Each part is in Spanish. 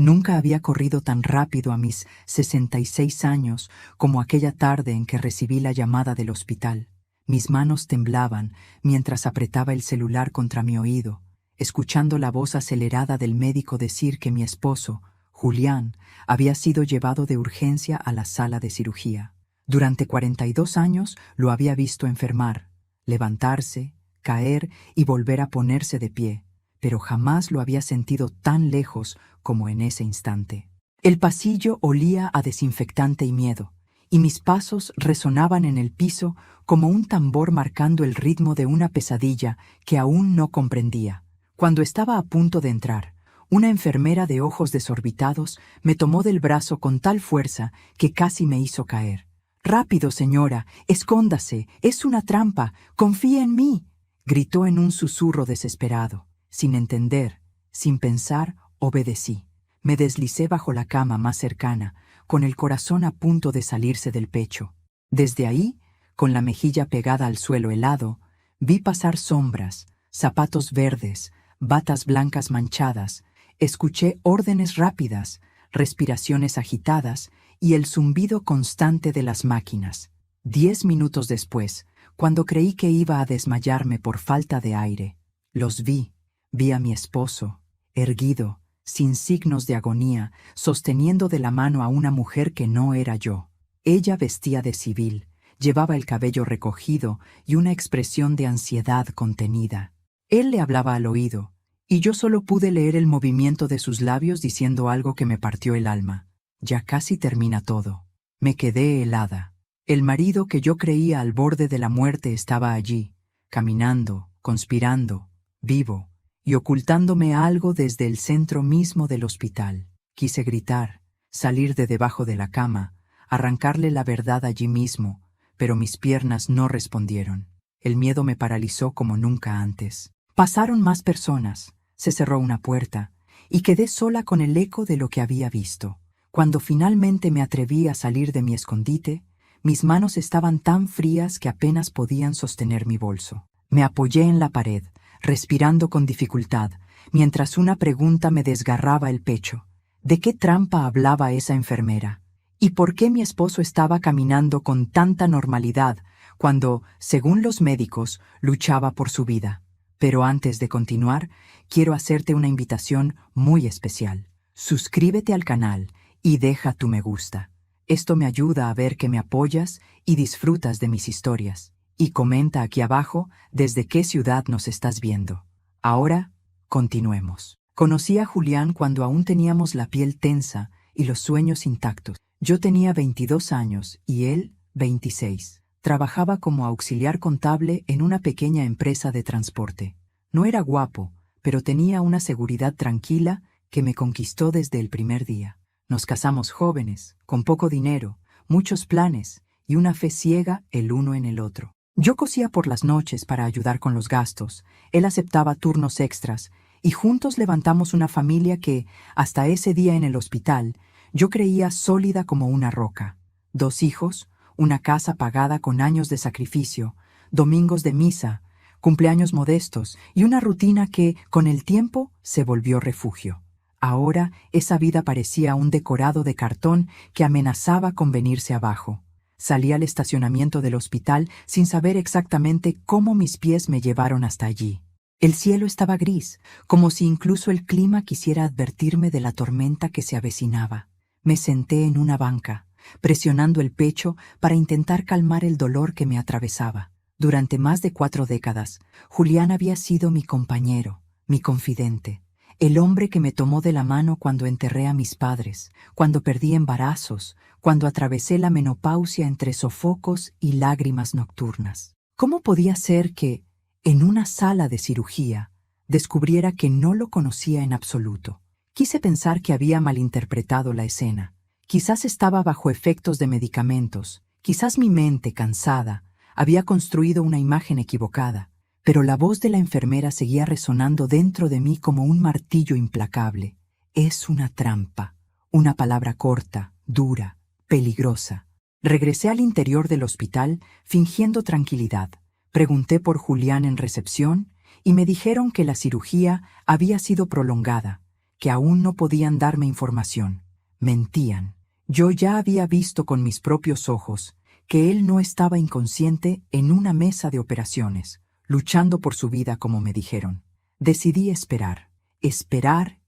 Nunca había corrido tan rápido a mis 66 años como aquella tarde en que recibí la llamada del hospital. Mis manos temblaban mientras apretaba el celular contra mi oído, escuchando la voz acelerada del médico decir que mi esposo, Julián, había sido llevado de urgencia a la sala de cirugía. Durante 42 años lo había visto enfermar, levantarse, caer y volver a ponerse de pie, pero jamás lo había sentido tan lejos como en ese instante. El pasillo olía a desinfectante y miedo, y mis pasos resonaban en el piso como un tambor marcando el ritmo de una pesadilla que aún no comprendía. Cuando estaba a punto de entrar, una enfermera de ojos desorbitados me tomó del brazo con tal fuerza que casi me hizo caer. «Rápido, señora, escóndase, es una trampa, confíe en mí», gritó en un susurro desesperado. Sin entender, sin pensar, obedecí. Me deslicé bajo la cama más cercana, con el corazón a punto de salirse del pecho. Desde ahí, con la mejilla pegada al suelo helado, vi pasar sombras, zapatos verdes, batas blancas manchadas, escuché órdenes rápidas, respiraciones agitadas y el zumbido constante de las máquinas. 10 minutos después, cuando creí que iba a desmayarme por falta de aire, los vi. Vi a mi esposo, erguido, sin signos de agonía, sosteniendo de la mano a una mujer que no era yo. Ella vestía de civil, llevaba el cabello recogido y una expresión de ansiedad contenida. Él le hablaba al oído, y yo solo pude leer el movimiento de sus labios diciendo algo que me partió el alma. Ya casi termina todo. Me quedé helada. El marido que yo creía al borde de la muerte estaba allí, caminando, conspirando, vivo, y ocultándome algo desde el centro mismo del hospital. Quise gritar, salir de debajo de la cama, arrancarle la verdad allí mismo, pero mis piernas no respondieron. El miedo me paralizó como nunca antes. Pasaron más personas, se cerró una puerta, y quedé sola con el eco de lo que había visto. Cuando finalmente me atreví a salir de mi escondite, mis manos estaban tan frías que apenas podían sostener mi bolso. Me apoyé en la pared, respirando con dificultad, mientras una pregunta me desgarraba el pecho. ¿De qué trampa hablaba esa enfermera? ¿Y por qué mi esposo estaba caminando con tanta normalidad cuando, según los médicos, luchaba por su vida? Pero antes de continuar, quiero hacerte una invitación muy especial. Suscríbete al canal y deja tu me gusta. Esto me ayuda a ver que me apoyas y disfrutas de mis historias. Y comenta aquí abajo desde qué ciudad nos estás viendo. Ahora, continuemos. Conocí a Julián cuando aún teníamos la piel tensa y los sueños intactos. Yo tenía 22 años y él 26. Trabajaba como auxiliar contable en una pequeña empresa de transporte. No era guapo, pero tenía una seguridad tranquila que me conquistó desde el primer día. Nos casamos jóvenes, con poco dinero, muchos planes y una fe ciega el uno en el otro. Yo cosía por las noches para ayudar con los gastos, él aceptaba turnos extras, y juntos levantamos una familia que, hasta ese día en el hospital, yo creía sólida como una roca. 2 hijos, una casa pagada con años de sacrificio, domingos de misa, cumpleaños modestos y una rutina que, con el tiempo, se volvió refugio. Ahora esa vida parecía un decorado de cartón que amenazaba con venirse abajo. Salí al estacionamiento del hospital sin saber exactamente cómo mis pies me llevaron hasta allí. El cielo estaba gris, como si incluso el clima quisiera advertirme de la tormenta que se avecinaba. Me senté en una banca, presionando el pecho para intentar calmar el dolor que me atravesaba. Durante más de 4 décadas, Julián había sido mi compañero, mi confidente. El hombre que me tomó de la mano cuando enterré a mis padres, cuando perdí embarazos, cuando atravesé la menopausia entre sofocos y lágrimas nocturnas. ¿Cómo podía ser que, en una sala de cirugía, descubriera que no lo conocía en absoluto? Quise pensar que había malinterpretado la escena. Quizás estaba bajo efectos de medicamentos, quizás mi mente, cansada, había construido una imagen equivocada. Pero la voz de la enfermera seguía resonando dentro de mí como un martillo implacable. Es una trampa, una palabra corta, dura, peligrosa. Regresé al interior del hospital fingiendo tranquilidad. Pregunté por Julián en recepción y me dijeron que la cirugía había sido prolongada, que aún no podían darme información. Mentían. Yo ya había visto con mis propios ojos que él no estaba inconsciente en una mesa de operaciones, luchando por su vida como me dijeron. Decidí esperar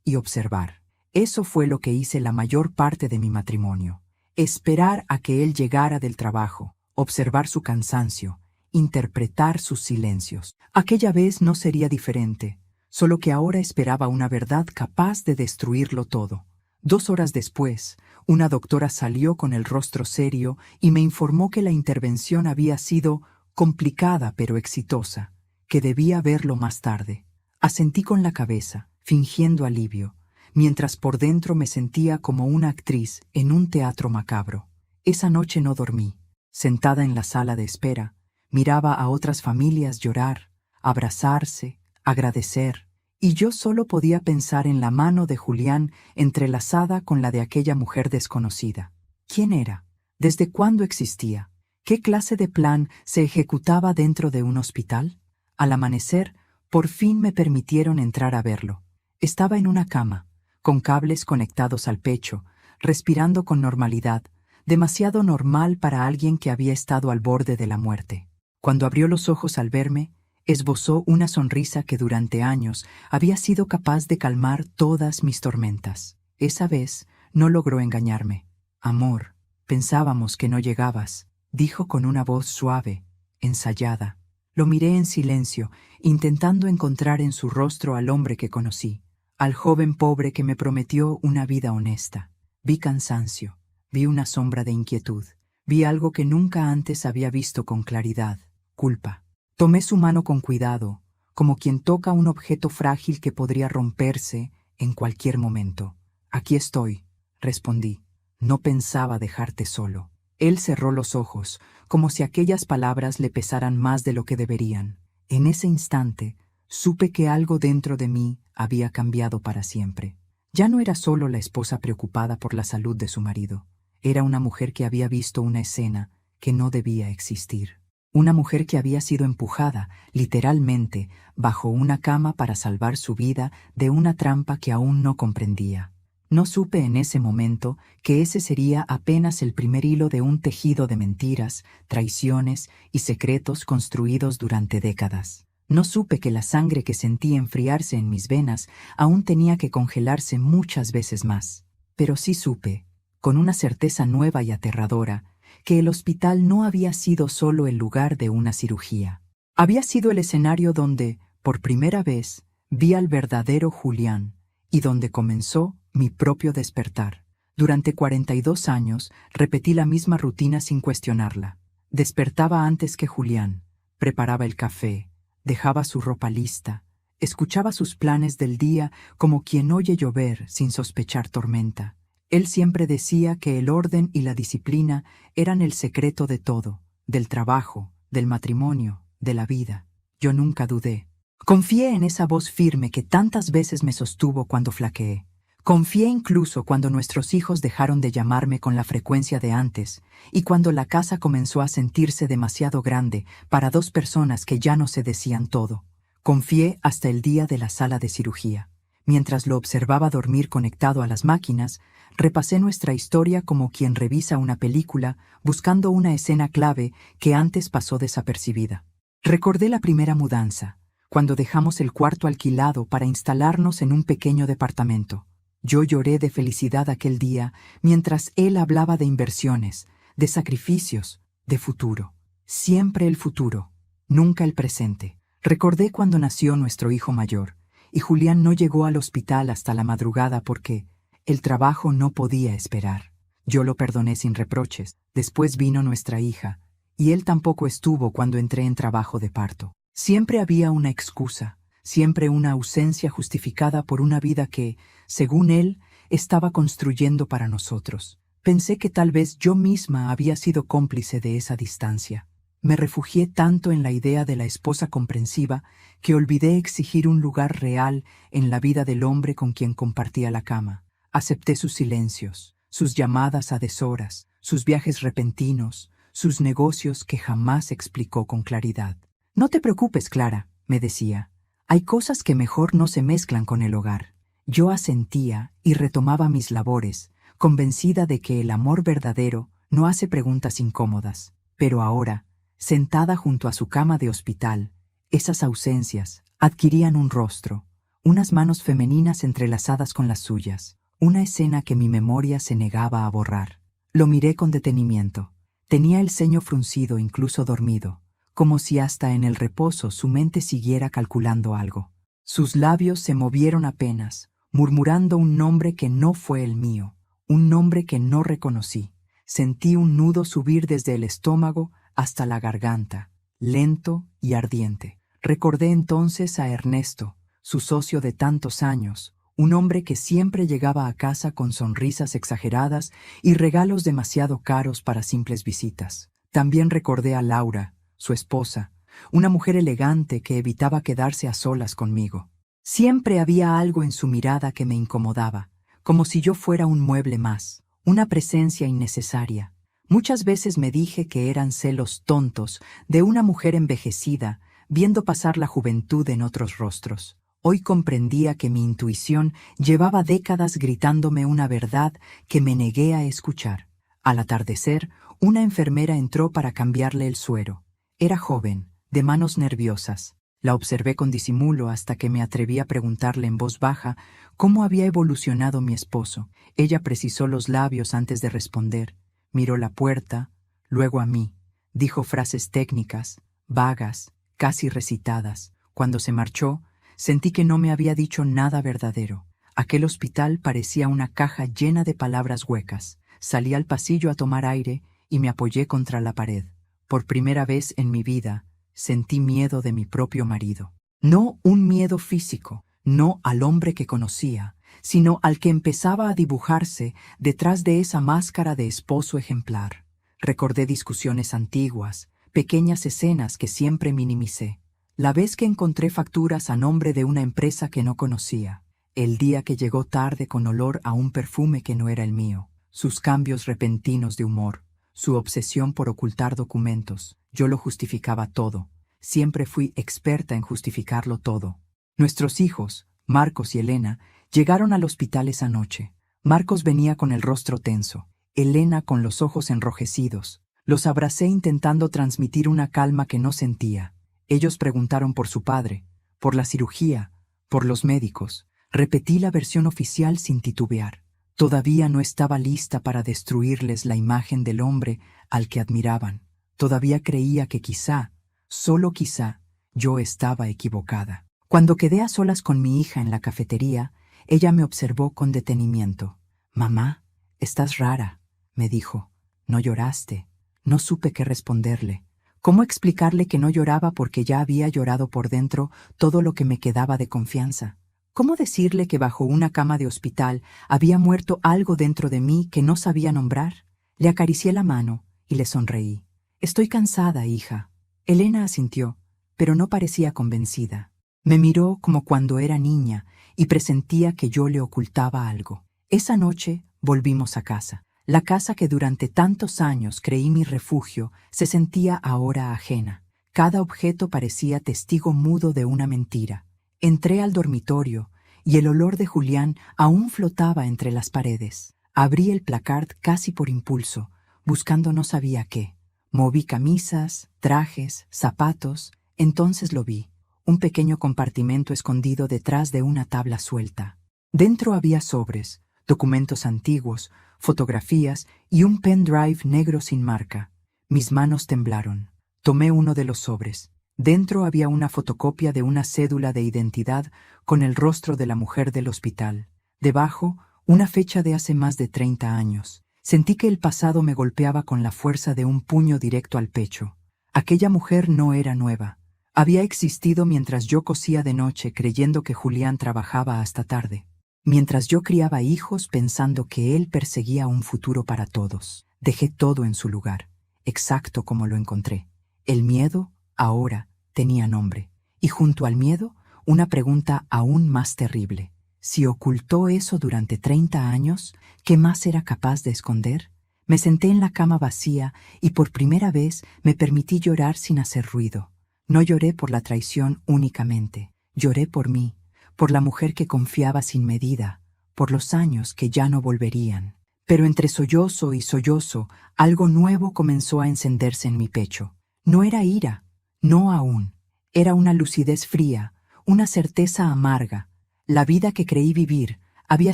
y observar. Eso fue lo que hice la mayor parte de mi matrimonio. Esperar a que él llegara del trabajo, observar su cansancio, interpretar sus silencios. Aquella vez no sería diferente, solo que ahora esperaba una verdad capaz de destruirlo todo. 2 horas después, una doctora salió con el rostro serio y me informó que la intervención había sido complicada pero exitosa, que debía verlo más tarde. Asentí con la cabeza, fingiendo alivio, mientras por dentro me sentía como una actriz en un teatro macabro. Esa noche no dormí. Sentada en la sala de espera, miraba a otras familias llorar, abrazarse, agradecer, y yo solo podía pensar en la mano de Julián entrelazada con la de aquella mujer desconocida. ¿Quién era? ¿Desde cuándo existía? ¿Qué clase de plan se ejecutaba dentro de un hospital? Al amanecer, por fin me permitieron entrar a verlo. Estaba en una cama, con cables conectados al pecho, respirando con normalidad, demasiado normal para alguien que había estado al borde de la muerte. Cuando abrió los ojos al verme, esbozó una sonrisa que durante años había sido capaz de calmar todas mis tormentas. Esa vez no logró engañarme. «Amor, pensábamos que no llegabas», dijo con una voz suave, ensayada. Lo miré en silencio, intentando encontrar en su rostro al hombre que conocí, al joven pobre que me prometió una vida honesta. Vi cansancio, vi una sombra de inquietud, vi algo que nunca antes había visto con claridad: culpa. Tomé su mano con cuidado, como quien toca un objeto frágil que podría romperse en cualquier momento. «Aquí estoy», respondí. «No pensaba dejarte solo». Él cerró los ojos, como si aquellas palabras le pesaran más de lo que deberían. En ese instante, supe que algo dentro de mí había cambiado para siempre. Ya no era solo la esposa preocupada por la salud de su marido. Era una mujer que había visto una escena que no debía existir. Una mujer que había sido empujada, literalmente, bajo una cama para salvar su vida de una trampa que aún no comprendía. No supe en ese momento que ese sería apenas el primer hilo de un tejido de mentiras, traiciones y secretos construidos durante décadas. No supe que la sangre que sentí enfriarse en mis venas aún tenía que congelarse muchas veces más. Pero sí supe, con una certeza nueva y aterradora, que el hospital no había sido solo el lugar de una cirugía. Había sido el escenario donde, por primera vez, vi al verdadero Julián y donde comenzó mi propio despertar. Durante 42 años repetí la misma rutina sin cuestionarla. Despertaba antes que Julián, preparaba el café, dejaba su ropa lista, escuchaba sus planes del día como quien oye llover sin sospechar tormenta. Él siempre decía que el orden y la disciplina eran el secreto de todo, del trabajo, del matrimonio, de la vida. Yo nunca dudé. Confié en esa voz firme que tantas veces me sostuvo cuando flaqueé. Confié incluso cuando nuestros hijos dejaron de llamarme con la frecuencia de antes y cuando la casa comenzó a sentirse demasiado grande para 2 personas que ya no se decían todo. Confié hasta el día de la sala de cirugía. Mientras lo observaba dormir conectado a las máquinas, repasé nuestra historia como quien revisa una película buscando una escena clave que antes pasó desapercibida. Recordé la primera mudanza, cuando dejamos el cuarto alquilado para instalarnos en un pequeño departamento. Yo lloré de felicidad aquel día mientras él hablaba de inversiones, de sacrificios, de futuro. Siempre el futuro, nunca el presente. Recordé cuando nació nuestro hijo mayor, y Julián no llegó al hospital hasta la madrugada porque el trabajo no podía esperar. Yo lo perdoné sin reproches. Después vino nuestra hija, y él tampoco estuvo cuando entré en trabajo de parto. Siempre había una excusa, siempre una ausencia justificada por una vida que, según él, estaba construyendo para nosotros. Pensé que tal vez yo misma había sido cómplice de esa distancia. Me refugié tanto en la idea de la esposa comprensiva que olvidé exigir un lugar real en la vida del hombre con quien compartía la cama. Acepté sus silencios, sus llamadas a deshoras, sus viajes repentinos, sus negocios que jamás explicó con claridad. «No te preocupes, Clara», me decía. «Hay cosas que mejor no se mezclan con el hogar». Yo asentía y retomaba mis labores, convencida de que el amor verdadero no hace preguntas incómodas. Pero ahora, sentada junto a su cama de hospital, esas ausencias adquirían un rostro, unas manos femeninas entrelazadas con las suyas, una escena que mi memoria se negaba a borrar. Lo miré con detenimiento. Tenía el ceño fruncido, incluso dormido, como si hasta en el reposo su mente siguiera calculando algo. Sus labios se movieron apenas, murmurando un nombre que no fue el mío, un nombre que no reconocí. Sentí un nudo subir desde el estómago hasta la garganta, lento y ardiente. Recordé entonces a Ernesto, su socio de tantos años, un hombre que siempre llegaba a casa con sonrisas exageradas y regalos demasiado caros para simples visitas. También recordé a Laura, su esposa, una mujer elegante que evitaba quedarse a solas conmigo. Siempre había algo en su mirada que me incomodaba, como si yo fuera un mueble más, una presencia innecesaria. Muchas veces me dije que eran celos tontos de una mujer envejecida, viendo pasar la juventud en otros rostros. Hoy comprendía que mi intuición llevaba décadas gritándome una verdad que me negué a escuchar. Al atardecer, una enfermera entró para cambiarle el suero. Era joven, de manos nerviosas. La observé con disimulo hasta que me atreví a preguntarle en voz baja cómo había evolucionado mi esposo. Ella precisó los labios antes de responder. Miró la puerta, luego a mí. Dijo frases técnicas, vagas, casi recitadas. Cuando se marchó, sentí que no me había dicho nada verdadero. Aquel hospital parecía una caja llena de palabras huecas. Salí al pasillo a tomar aire y me apoyé contra la pared. Por primera vez en mi vida, sentí miedo de mi propio marido. No un miedo físico, no al hombre que conocía, sino al que empezaba a dibujarse detrás de esa máscara de esposo ejemplar. Recordé discusiones antiguas, pequeñas escenas que siempre minimicé. La vez que encontré facturas a nombre de una empresa que no conocía, el día que llegó tarde con olor a un perfume que no era el mío, sus cambios repentinos de humor, su obsesión por ocultar documentos. Yo lo justificaba todo. Siempre fui experta en justificarlo todo. Nuestros hijos, Marcos y Elena, llegaron al hospital esa noche. Marcos venía con el rostro tenso, Elena con los ojos enrojecidos. Los abracé intentando transmitir una calma que no sentía. Ellos preguntaron por su padre, por la cirugía, por los médicos. Repetí la versión oficial sin titubear. Todavía no estaba lista para destruirles la imagen del hombre al que admiraban. Todavía creía que quizá, solo quizá, yo estaba equivocada. Cuando quedé a solas con mi hija en la cafetería, ella me observó con detenimiento. «Mamá, estás rara», me dijo. «No lloraste». No supe qué responderle. ¿Cómo explicarle que no lloraba porque ya había llorado por dentro todo lo que me quedaba de confianza? ¿Cómo decirle que bajo una cama de hospital había muerto algo dentro de mí que no sabía nombrar? Le acaricié la mano y le sonreí. «Estoy cansada, hija». Elena asintió, pero no parecía convencida. Me miró como cuando era niña y presentía que yo le ocultaba algo. Esa noche volvimos a casa. La casa que durante tantos años creí mi refugio se sentía ahora ajena. Cada objeto parecía testigo mudo de una mentira. Entré al dormitorio y el olor de Julián aún flotaba entre las paredes. Abrí el placard casi por impulso, buscando no sabía qué. Moví camisas, trajes, zapatos. Entonces lo vi, un pequeño compartimento escondido detrás de una tabla suelta. Dentro había sobres, documentos antiguos, fotografías y un pendrive negro sin marca. Mis manos temblaron. Tomé uno de los sobres. Dentro había una fotocopia de una cédula de identidad con el rostro de la mujer del hospital. Debajo, una fecha de hace más de 30 años. Sentí que el pasado me golpeaba con la fuerza de un puño directo al pecho. Aquella mujer no era nueva. Había existido mientras yo cosía de noche creyendo que Julián trabajaba hasta tarde. Mientras yo criaba hijos pensando que él perseguía un futuro para todos. Dejé todo en su lugar, exacto como lo encontré. El miedo, ahora, tenía nombre. Y junto al miedo, una pregunta aún más terrible. Si ocultó eso durante 30 años, ¿qué más era capaz de esconder? Me senté en la cama vacía y por primera vez me permití llorar sin hacer ruido. No lloré por la traición únicamente. Lloré por mí, por la mujer que confiaba sin medida, por los años que ya no volverían. Pero entre sollozo y sollozo, algo nuevo comenzó a encenderse en mi pecho. No era ira, no aún. Era una lucidez fría, una certeza amarga. La vida que creí vivir había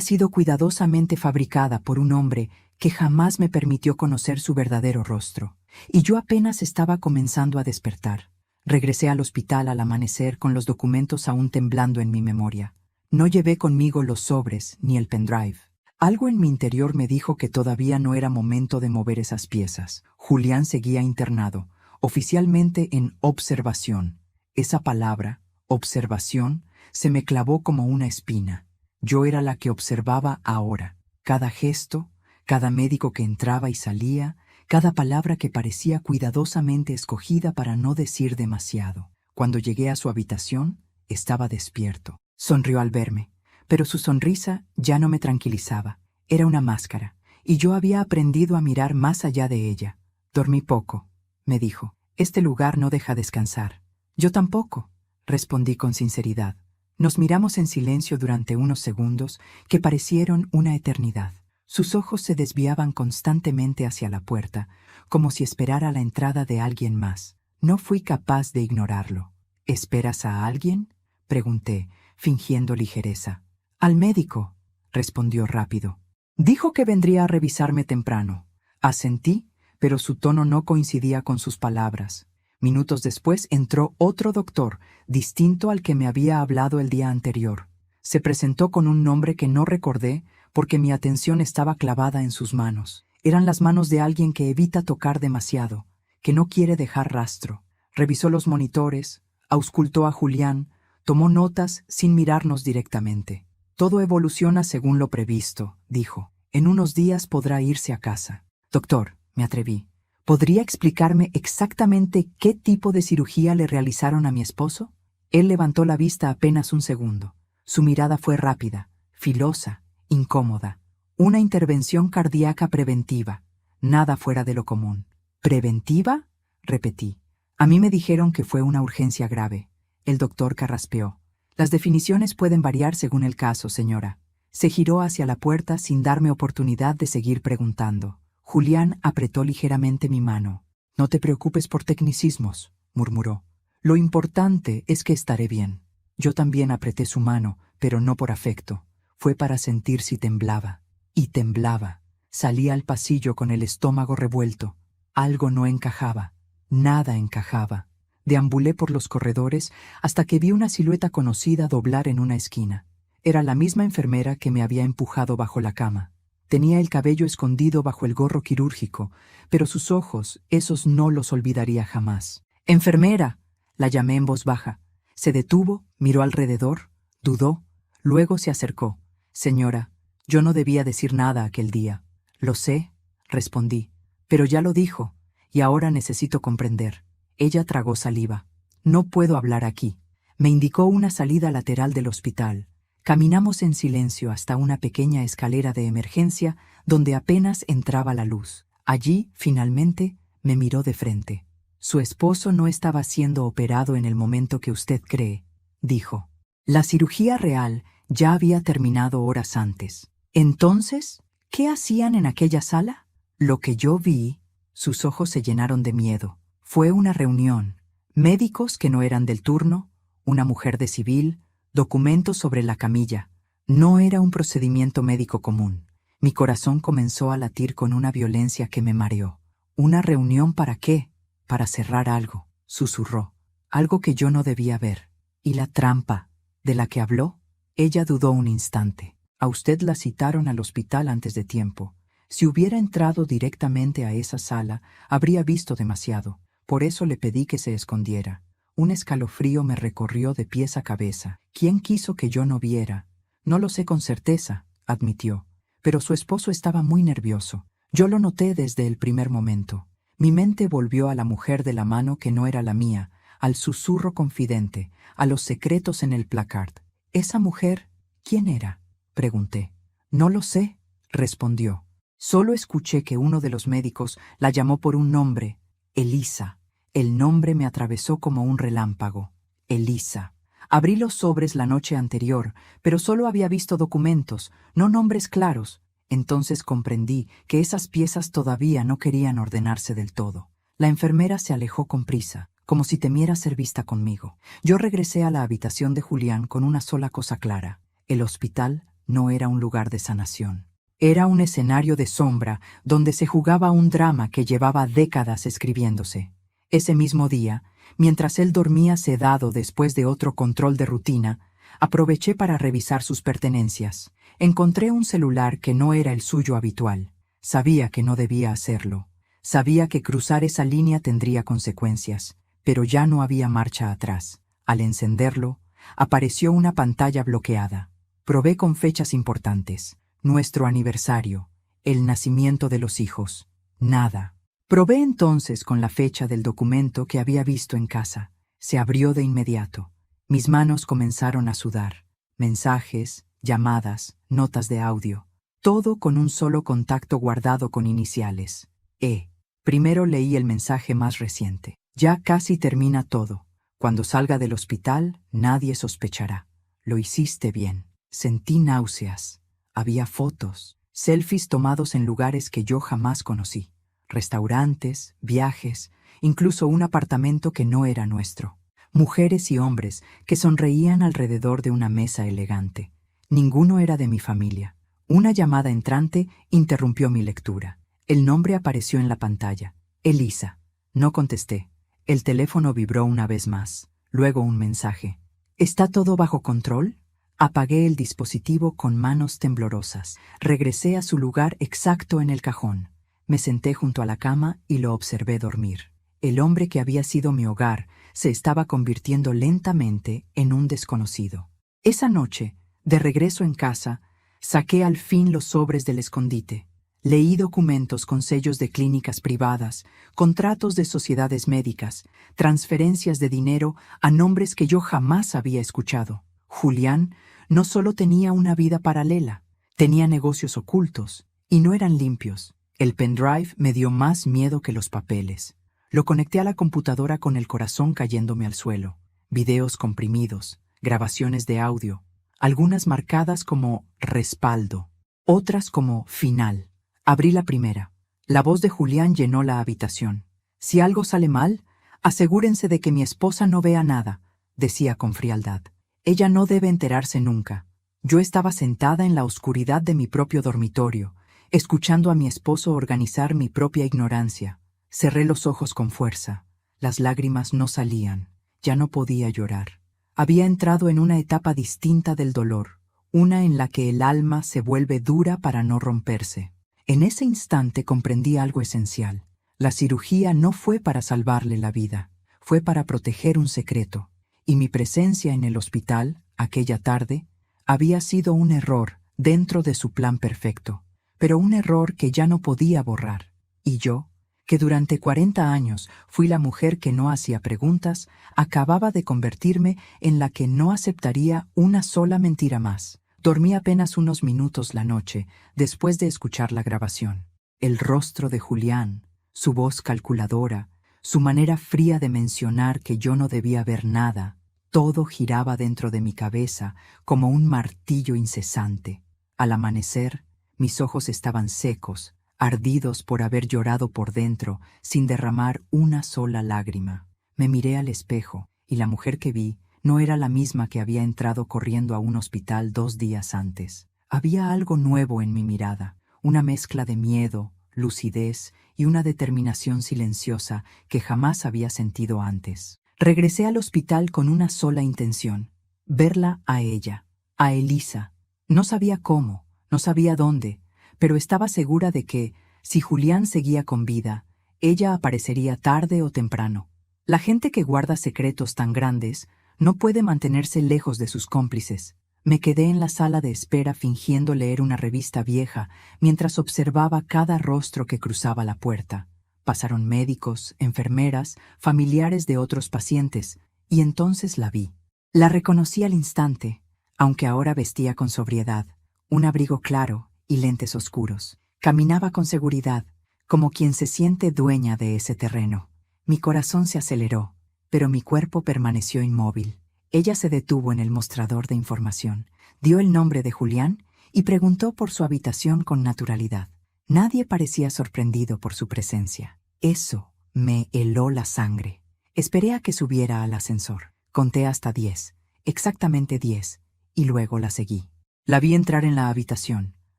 sido cuidadosamente fabricada por un hombre que jamás me permitió conocer su verdadero rostro. Y yo apenas estaba comenzando a despertar. Regresé al hospital al amanecer con los documentos aún temblando en mi memoria. No llevé conmigo los sobres ni el pendrive. Algo en mi interior me dijo que todavía no era momento de mover esas piezas. Julián seguía internado, oficialmente en observación. Esa palabra, observación, se me clavó como una espina. Yo era la que observaba ahora. Cada gesto, cada médico que entraba y salía, cada palabra que parecía cuidadosamente escogida para no decir demasiado. Cuando llegué a su habitación, estaba despierto. Sonrió al verme, pero su sonrisa ya no me tranquilizaba. Era una máscara, y yo había aprendido a mirar más allá de ella. Dormí poco, me dijo. Este lugar no deja descansar. Yo tampoco, respondí con sinceridad. Nos miramos en silencio durante unos segundos que parecieron una eternidad. Sus ojos se desviaban constantemente hacia la puerta, como si esperara la entrada de alguien más. No fui capaz de ignorarlo. ¿Esperas a alguien?, pregunté, fingiendo ligereza. Al médico, respondió rápido. Dijo que vendría a revisarme temprano. Asentí, pero su tono no coincidía con sus palabras. Minutos después entró otro doctor, distinto al que me había hablado el día anterior. Se presentó con un nombre que no recordé porque mi atención estaba clavada en sus manos. Eran las manos de alguien que evita tocar demasiado, que no quiere dejar rastro. Revisó los monitores, auscultó a Julián, tomó notas sin mirarnos directamente. Todo evoluciona según lo previsto, dijo. En unos días podrá irse a casa. Doctor, me atreví. ¿Podría explicarme exactamente qué tipo de cirugía le realizaron a mi esposo? Él levantó la vista apenas un segundo. Su mirada fue rápida, filosa, incómoda. Una intervención cardíaca preventiva. Nada fuera de lo común. ¿Preventiva?, repetí. A mí me dijeron que fue una urgencia grave. El doctor carraspeó. Las definiciones pueden variar según el caso, señora. Se giró hacia la puerta sin darme oportunidad de seguir preguntando. Julián apretó ligeramente mi mano. No te preocupes por tecnicismos, murmuró. Lo importante es que estaré bien. Yo también apreté su mano, pero no por afecto. Fue para sentir si temblaba. Y temblaba. Salí al pasillo con el estómago revuelto. Algo no encajaba. Nada encajaba. Deambulé por los corredores hasta que vi una silueta conocida doblar en una esquina. Era la misma enfermera que me había empujado bajo la cama. Tenía el cabello escondido bajo el gorro quirúrgico, pero sus ojos, esos no los olvidaría jamás. «¡Enfermera!», la llamé en voz baja. Se detuvo, miró alrededor, dudó, luego se acercó. «Señora, yo no debía decir nada aquel día». «Lo sé», respondí, «pero ya lo dijo, y ahora necesito comprender». Ella tragó saliva. «No puedo hablar aquí». Me indicó una salida lateral del hospital. Caminamos en silencio hasta una pequeña escalera de emergencia donde apenas entraba la luz. Allí, finalmente, me miró de frente. «Su esposo no estaba siendo operado en el momento que usted cree», dijo. «La cirugía real ya había terminado horas antes». «Entonces, ¿qué hacían en aquella sala?». «Lo que yo vi». Sus ojos se llenaron de miedo. «Fue una reunión. Médicos que no eran del turno, una mujer de civil, documentos sobre la camilla. No era un procedimiento médico común». Mi corazón comenzó a latir con una violencia que me mareó. «¿Una reunión para qué?». «Para cerrar algo», susurró. «Algo que yo no debía ver». «¿Y la trampa de la que habló?». Ella dudó un instante. «A usted la citaron al hospital antes de tiempo. Si hubiera entrado directamente a esa sala, habría visto demasiado. Por eso le pedí que se escondiera». Un escalofrío me recorrió de pies a cabeza. ¿Quién quiso que yo no viera? No lo sé con certeza, admitió. Pero su esposo estaba muy nervioso. Yo lo noté desde el primer momento. Mi mente volvió a la mujer de la mano que no era la mía, al susurro confidente, a los secretos en el placard. ¿Esa mujer quién era?, pregunté. «No lo sé», respondió. «Solo escuché que uno de los médicos la llamó por un nombre, Elisa». El nombre me atravesó como un relámpago. Elisa. Abrí los sobres la noche anterior, pero solo había visto documentos, no nombres claros. Entonces comprendí que esas piezas todavía no querían ordenarse del todo. La enfermera se alejó con prisa, como si temiera ser vista conmigo. Yo regresé a la habitación de Julián con una sola cosa clara: el hospital no era un lugar de sanación. Era un escenario de sombra donde se jugaba un drama que llevaba décadas escribiéndose. Ese mismo día, mientras él dormía sedado después de otro control de rutina, aproveché para revisar sus pertenencias. Encontré un celular que no era el suyo habitual. Sabía que no debía hacerlo. Sabía que cruzar esa línea tendría consecuencias, pero ya no había marcha atrás. Al encenderlo, apareció una pantalla bloqueada. Probé con fechas importantes: nuestro aniversario, el nacimiento de los hijos. Nada. Probé entonces con la fecha del documento que había visto en casa. Se abrió de inmediato. Mis manos comenzaron a sudar. Mensajes, llamadas, notas de audio. Todo con un solo contacto guardado con iniciales: E. Primero leí el mensaje más reciente. Ya casi termina todo. Cuando salga del hospital, nadie sospechará. Lo hiciste bien. Sentí náuseas. Había fotos, selfies tomados en lugares que yo jamás conocí. Restaurantes, viajes, incluso un apartamento que no era nuestro. Mujeres y hombres que sonreían alrededor de una mesa elegante. Ninguno era de mi familia. Una llamada entrante interrumpió mi lectura. El nombre apareció en la pantalla: Elisa. No contesté. El teléfono vibró una vez más. Luego un mensaje: ¿está todo bajo control? Apagué el dispositivo con manos temblorosas. Regresé a su lugar exacto en el cajón. Me senté junto a la cama y lo observé dormir. El hombre que había sido mi hogar se estaba convirtiendo lentamente en un desconocido. Esa noche, de regreso en casa, saqué al fin los sobres del escondite. Leí documentos con sellos de clínicas privadas, contratos de sociedades médicas, transferencias de dinero a nombres que yo jamás había escuchado. Julián no solo tenía una vida paralela, tenía negocios ocultos, y no eran limpios. El pendrive me dio más miedo que los papeles. Lo conecté a la computadora con el corazón cayéndome al suelo. Videos comprimidos, grabaciones de audio, algunas marcadas como respaldo, otras como final. Abrí la primera. La voz de Julián llenó la habitación. Si algo sale mal, asegúrense de que mi esposa no vea nada, decía con frialdad. Ella no debe enterarse nunca. Yo estaba sentada en la oscuridad de mi propio dormitorio, escuchando a mi esposo organizar mi propia ignorancia. Cerré los ojos con fuerza. Las lágrimas no salían. Ya no podía llorar. Había entrado en una etapa distinta del dolor, una en la que el alma se vuelve dura para no romperse. En ese instante comprendí algo esencial. La cirugía no fue para salvarle la vida, fue para proteger un secreto. Y mi presencia en el hospital, aquella tarde, había sido un error dentro de su plan perfecto, pero un error que ya no podía borrar. Y yo, que durante 40 años fui la mujer que no hacía preguntas, acababa de convertirme en la que no aceptaría una sola mentira más. Dormí apenas unos minutos la noche después de escuchar la grabación. El rostro de Julián, su voz calculadora, su manera fría de mencionar que yo no debía ver nada, todo giraba dentro de mi cabeza como un martillo incesante. Al amanecer, mis ojos estaban secos, ardidos por haber llorado por dentro sin derramar una sola lágrima. Me miré al espejo y la mujer que vi no era la misma que había entrado corriendo a un hospital 2 días antes. Había algo nuevo en mi mirada, una mezcla de miedo, lucidez y una determinación silenciosa que jamás había sentido antes. Regresé al hospital con una sola intención: verla a ella, a Elisa. No sabía cómo, no sabía dónde, pero estaba segura de que, si Julián seguía con vida, ella aparecería tarde o temprano. La gente que guarda secretos tan grandes no puede mantenerse lejos de sus cómplices. Me quedé en la sala de espera fingiendo leer una revista vieja mientras observaba cada rostro que cruzaba la puerta. Pasaron médicos, enfermeras, familiares de otros pacientes, y entonces la vi. La reconocí al instante, aunque ahora vestía con sobriedad, un abrigo claro y lentes oscuros. Caminaba con seguridad, como quien se siente dueña de ese terreno. Mi corazón se aceleró, pero mi cuerpo permaneció inmóvil. Ella se detuvo en el mostrador de información, dio el nombre de Julián y preguntó por su habitación con naturalidad. Nadie parecía sorprendido por su presencia. Eso me heló la sangre. Esperé a que subiera al ascensor. Conté hasta 10, exactamente 10, y luego la seguí. La vi entrar en la habitación.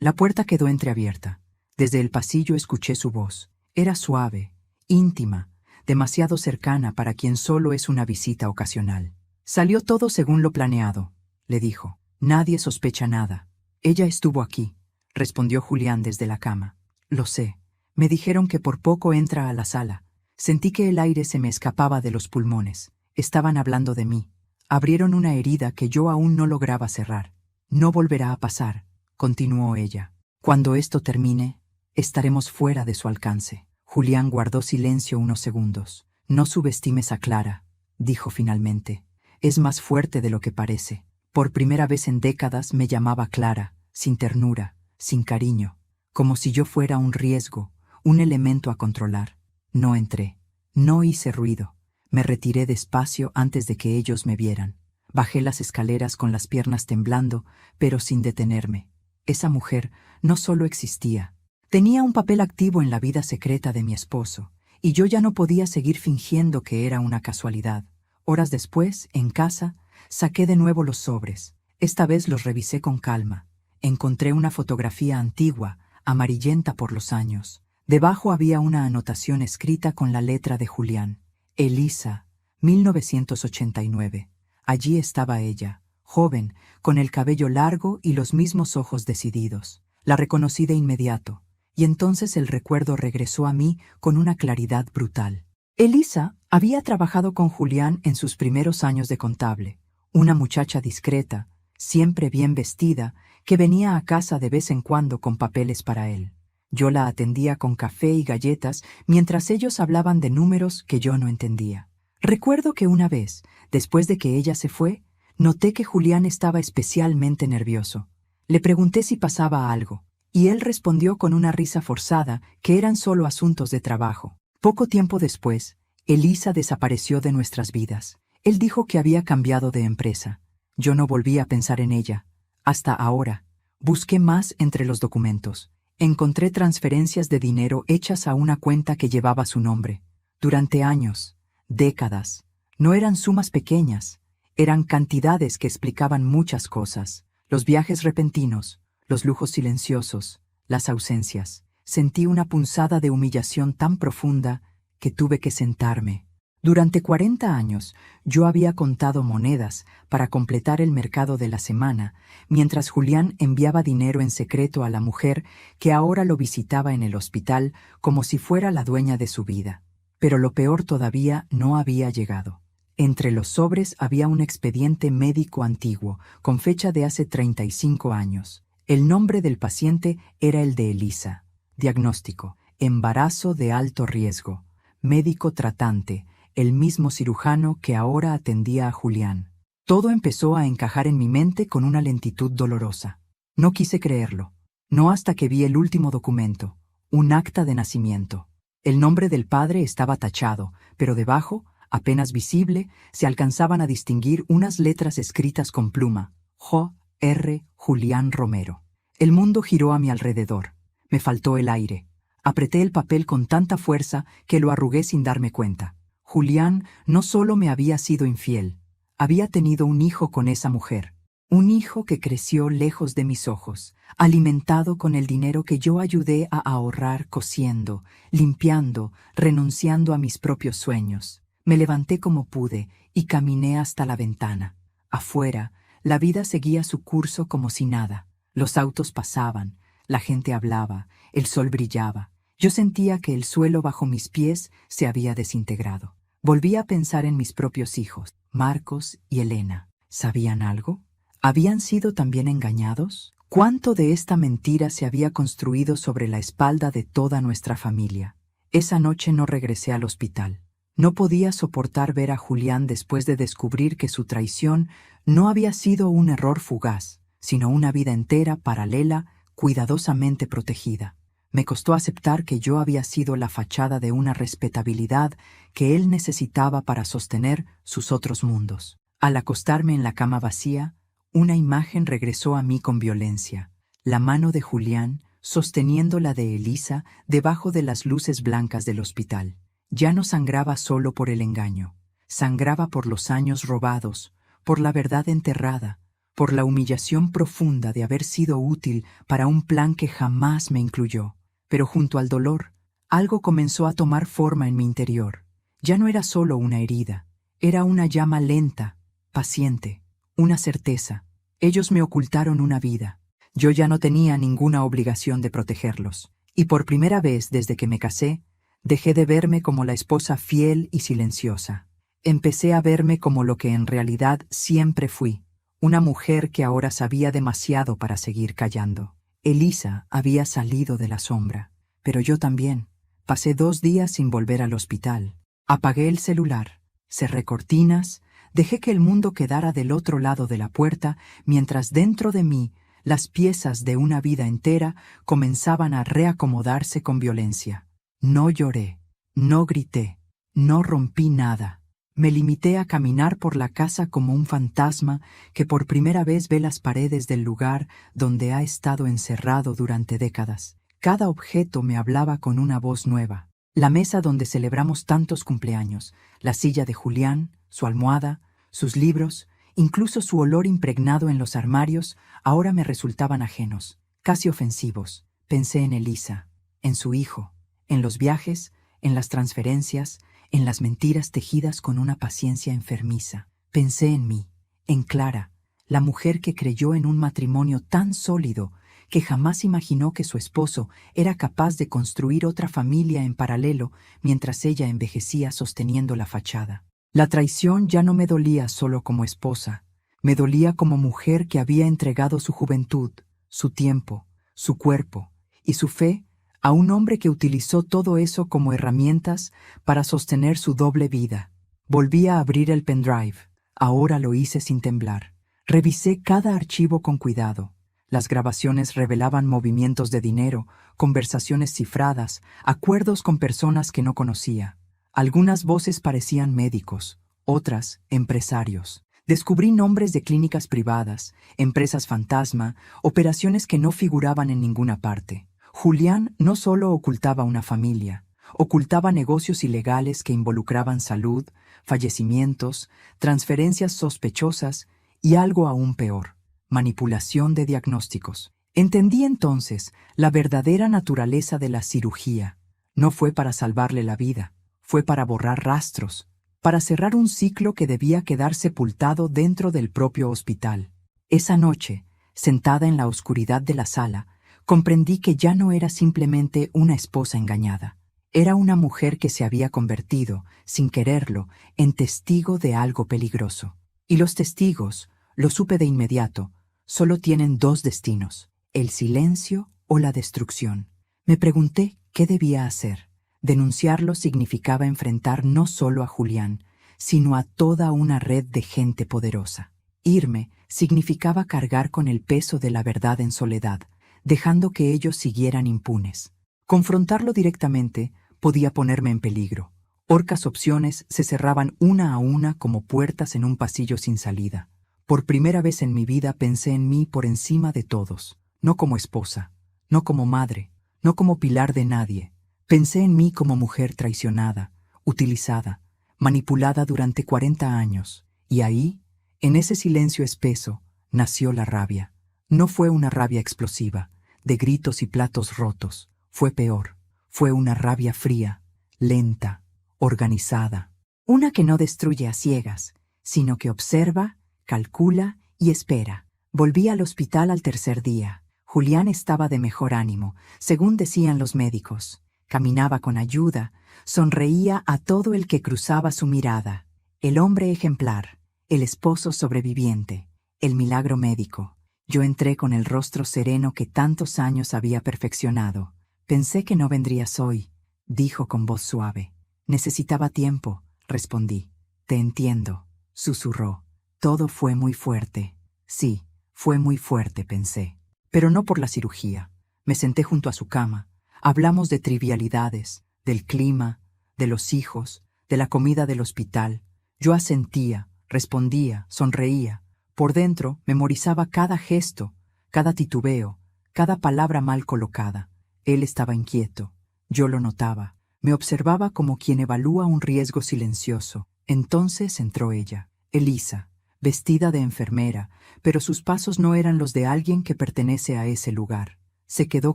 La puerta quedó entreabierta. Desde el pasillo escuché su voz. Era suave, íntima, demasiado cercana para quien solo es una visita ocasional. Salió todo según lo planeado, le dijo. Nadie sospecha nada. Ella estuvo aquí, respondió Julián desde la cama. Lo sé. Me dijeron que por poco entra a la sala. Sentí que el aire se me escapaba de los pulmones. Estaban hablando de mí. Abrieron una herida que yo aún no lograba cerrar. No volverá a pasar, continuó ella. Cuando esto termine, estaremos fuera de su alcance. Julián guardó silencio unos segundos. No subestimes a Clara, dijo finalmente. Es más fuerte de lo que parece. Por primera vez en décadas me llamaba Clara, sin ternura, sin cariño, como si yo fuera un riesgo, un elemento a controlar. No entré, no hice ruido. Me retiré despacio antes de que ellos me vieran. Bajé las escaleras con las piernas temblando, pero sin detenerme. Esa mujer no solo existía. Tenía un papel activo en la vida secreta de mi esposo, y yo ya no podía seguir fingiendo que era una casualidad. Horas después, en casa, saqué de nuevo los sobres. Esta vez los revisé con calma. Encontré una fotografía antigua, amarillenta por los años. Debajo había una anotación escrita con la letra de Julián. Elisa, 1989. Allí estaba ella, joven, con el cabello largo y los mismos ojos decididos. La reconocí de inmediato, y entonces el recuerdo regresó a mí con una claridad brutal. Elisa había trabajado con Julián en sus primeros años de contable, una muchacha discreta, siempre bien vestida, que venía a casa de vez en cuando con papeles para él. Yo la atendía con café y galletas mientras ellos hablaban de números que yo no entendía. Recuerdo que una vez, después de que ella se fue, noté que Julián estaba especialmente nervioso. Le pregunté si pasaba algo, y él respondió con una risa forzada que eran solo asuntos de trabajo. Poco tiempo después, Elisa desapareció de nuestras vidas. Él dijo que había cambiado de empresa. Yo no volví a pensar en ella. Hasta ahora. Busqué más entre los documentos. Encontré transferencias de dinero hechas a una cuenta que llevaba su nombre. Durante años, décadas. No eran sumas pequeñas. Eran cantidades que explicaban muchas cosas. Los viajes repentinos, los lujos silenciosos, las ausencias. Sentí una punzada de humillación tan profunda que tuve que sentarme. Durante 40 años yo había contado monedas para completar el mercado de la semana, mientras Julián enviaba dinero en secreto a la mujer que ahora lo visitaba en el hospital como si fuera la dueña de su vida. Pero lo peor todavía no había llegado. Entre los sobres había un expediente médico antiguo, con fecha de hace 35 años. El nombre del paciente era el de Elisa. Diagnóstico: embarazo de alto riesgo. Médico tratante: el mismo cirujano que ahora atendía a Julián. Todo empezó a encajar en mi mente con una lentitud dolorosa. No quise creerlo. No hasta que vi el último documento, un acta de nacimiento. El nombre del padre estaba tachado, pero debajo, apenas visible, se alcanzaban a distinguir unas letras escritas con pluma. J.R. Julián Romero. El mundo giró a mi alrededor. Me faltó el aire. Apreté el papel con tanta fuerza que lo arrugué sin darme cuenta. Julián no solo me había sido infiel, había tenido un hijo con esa mujer. Un hijo que creció lejos de mis ojos, alimentado con el dinero que yo ayudé a ahorrar cosiendo, limpiando, renunciando a mis propios sueños. Me levanté como pude y caminé hasta la ventana. Afuera, la vida seguía su curso como si nada. Los autos pasaban, la gente hablaba, el sol brillaba. Yo sentía que el suelo bajo mis pies se había desintegrado. Volví a pensar en mis propios hijos, Marcos y Elena. ¿Sabían algo? ¿Habían sido también engañados? ¿Cuánto de esta mentira se había construido sobre la espalda de toda nuestra familia? Esa noche no regresé al hospital. No podía soportar ver a Julián después de descubrir que su traición no había sido un error fugaz, sino una vida entera paralela, cuidadosamente protegida. Me costó aceptar que yo había sido la fachada de una respetabilidad que él necesitaba para sostener sus otros mundos. Al acostarme en la cama vacía, una imagen regresó a mí con violencia. La mano de Julián, sosteniendo la de Elisa, debajo de las luces blancas del hospital. Ya no sangraba solo por el engaño. Sangraba por los años robados, por la verdad enterrada, por la humillación profunda de haber sido útil para un plan que jamás me incluyó. Pero junto al dolor, algo comenzó a tomar forma en mi interior. Ya no era solo una herida, era una llama lenta, paciente, una certeza. Ellos me ocultaron una vida. Yo ya no tenía ninguna obligación de protegerlos. Y por primera vez desde que me casé, dejé de verme como la esposa fiel y silenciosa. Empecé a verme como lo que en realidad siempre fui, una mujer que ahora sabía demasiado para seguir callando. Elisa había salido de la sombra, pero yo también. Pasé 2 días sin volver al hospital. Apagué el celular, cerré cortinas, dejé que el mundo quedara del otro lado de la puerta, mientras dentro de mí las piezas de una vida entera comenzaban a reacomodarse con violencia. No lloré, no grité, no rompí nada. Me limité a caminar por la casa como un fantasma que por primera vez ve las paredes del lugar donde ha estado encerrado durante décadas. Cada objeto me hablaba con una voz nueva. La mesa donde celebramos tantos cumpleaños, la silla de Julián, su almohada, sus libros, incluso su olor impregnado en los armarios, ahora me resultaban ajenos, casi ofensivos. Pensé en Elisa, en su hijo, en los viajes, en las transferencias, en las mentiras tejidas con una paciencia enfermiza. Pensé en mí, en Clara, la mujer que creyó en un matrimonio tan sólido que jamás imaginó que su esposo era capaz de construir otra familia en paralelo mientras ella envejecía sosteniendo la fachada. La traición ya no me dolía solo como esposa, me dolía como mujer que había entregado su juventud, su tiempo, su cuerpo y su fe a un hombre que utilizó todo eso como herramientas para sostener su doble vida. Volví a abrir el pendrive. Ahora lo hice sin temblar. Revisé cada archivo con cuidado. Las grabaciones revelaban movimientos de dinero, conversaciones cifradas, acuerdos con personas que no conocía. Algunas voces parecían médicos, otras empresarios. Descubrí nombres de clínicas privadas, empresas fantasma, operaciones que no figuraban en ninguna parte. Julián no solo ocultaba una familia, ocultaba negocios ilegales que involucraban salud, fallecimientos, transferencias sospechosas y algo aún peor, manipulación de diagnósticos. Entendí entonces la verdadera naturaleza de la cirugía. No fue para salvarle la vida, fue para borrar rastros, para cerrar un ciclo que debía quedar sepultado dentro del propio hospital. Esa noche, sentada en la oscuridad de la sala, comprendí que ya no era simplemente una esposa engañada. Era una mujer que se había convertido, sin quererlo, en testigo de algo peligroso. Y los testigos, lo supe de inmediato, solo tienen 2 destinos, el silencio o la destrucción. Me pregunté qué debía hacer. Denunciarlo significaba enfrentar no solo a Julián, sino a toda una red de gente poderosa. Irme significaba cargar con el peso de la verdad en soledad, dejando que ellos siguieran impunes. Confrontarlo directamente podía ponerme en peligro. Orcas opciones se cerraban una a una como puertas en un pasillo sin salida. Por primera vez en mi vida pensé en mí por encima de todos, no como esposa, no como madre, no como pilar de nadie. Pensé en mí como mujer traicionada, utilizada, manipulada durante 40 años. Y ahí, en ese silencio espeso, nació la rabia. No fue una rabia explosiva, de gritos y platos rotos. Fue peor. Fue una rabia fría, lenta, organizada. Una que no destruye a ciegas, sino que observa, calcula y espera. Volví al hospital al tercer día. Julián estaba de mejor ánimo, según decían los médicos. Caminaba con ayuda, sonreía a todo el que cruzaba su mirada. El hombre ejemplar, el esposo sobreviviente, el milagro médico. Yo entré con el rostro sereno que tantos años había perfeccionado. Pensé que no vendrías hoy, dijo con voz suave. Necesitaba tiempo, respondí. Te entiendo, susurró. Todo fue muy fuerte. Sí, fue muy fuerte, pensé. Pero no por la cirugía. Me senté junto a su cama. Hablamos de trivialidades, del clima, de los hijos, de la comida del hospital. Yo asentía, respondía, sonreía. Por dentro, memorizaba cada gesto, cada titubeo, cada palabra mal colocada. Él estaba inquieto. Yo lo notaba. Me observaba como quien evalúa un riesgo silencioso. Entonces entró ella, Elisa, vestida de enfermera, pero sus pasos no eran los de alguien que pertenece a ese lugar. Se quedó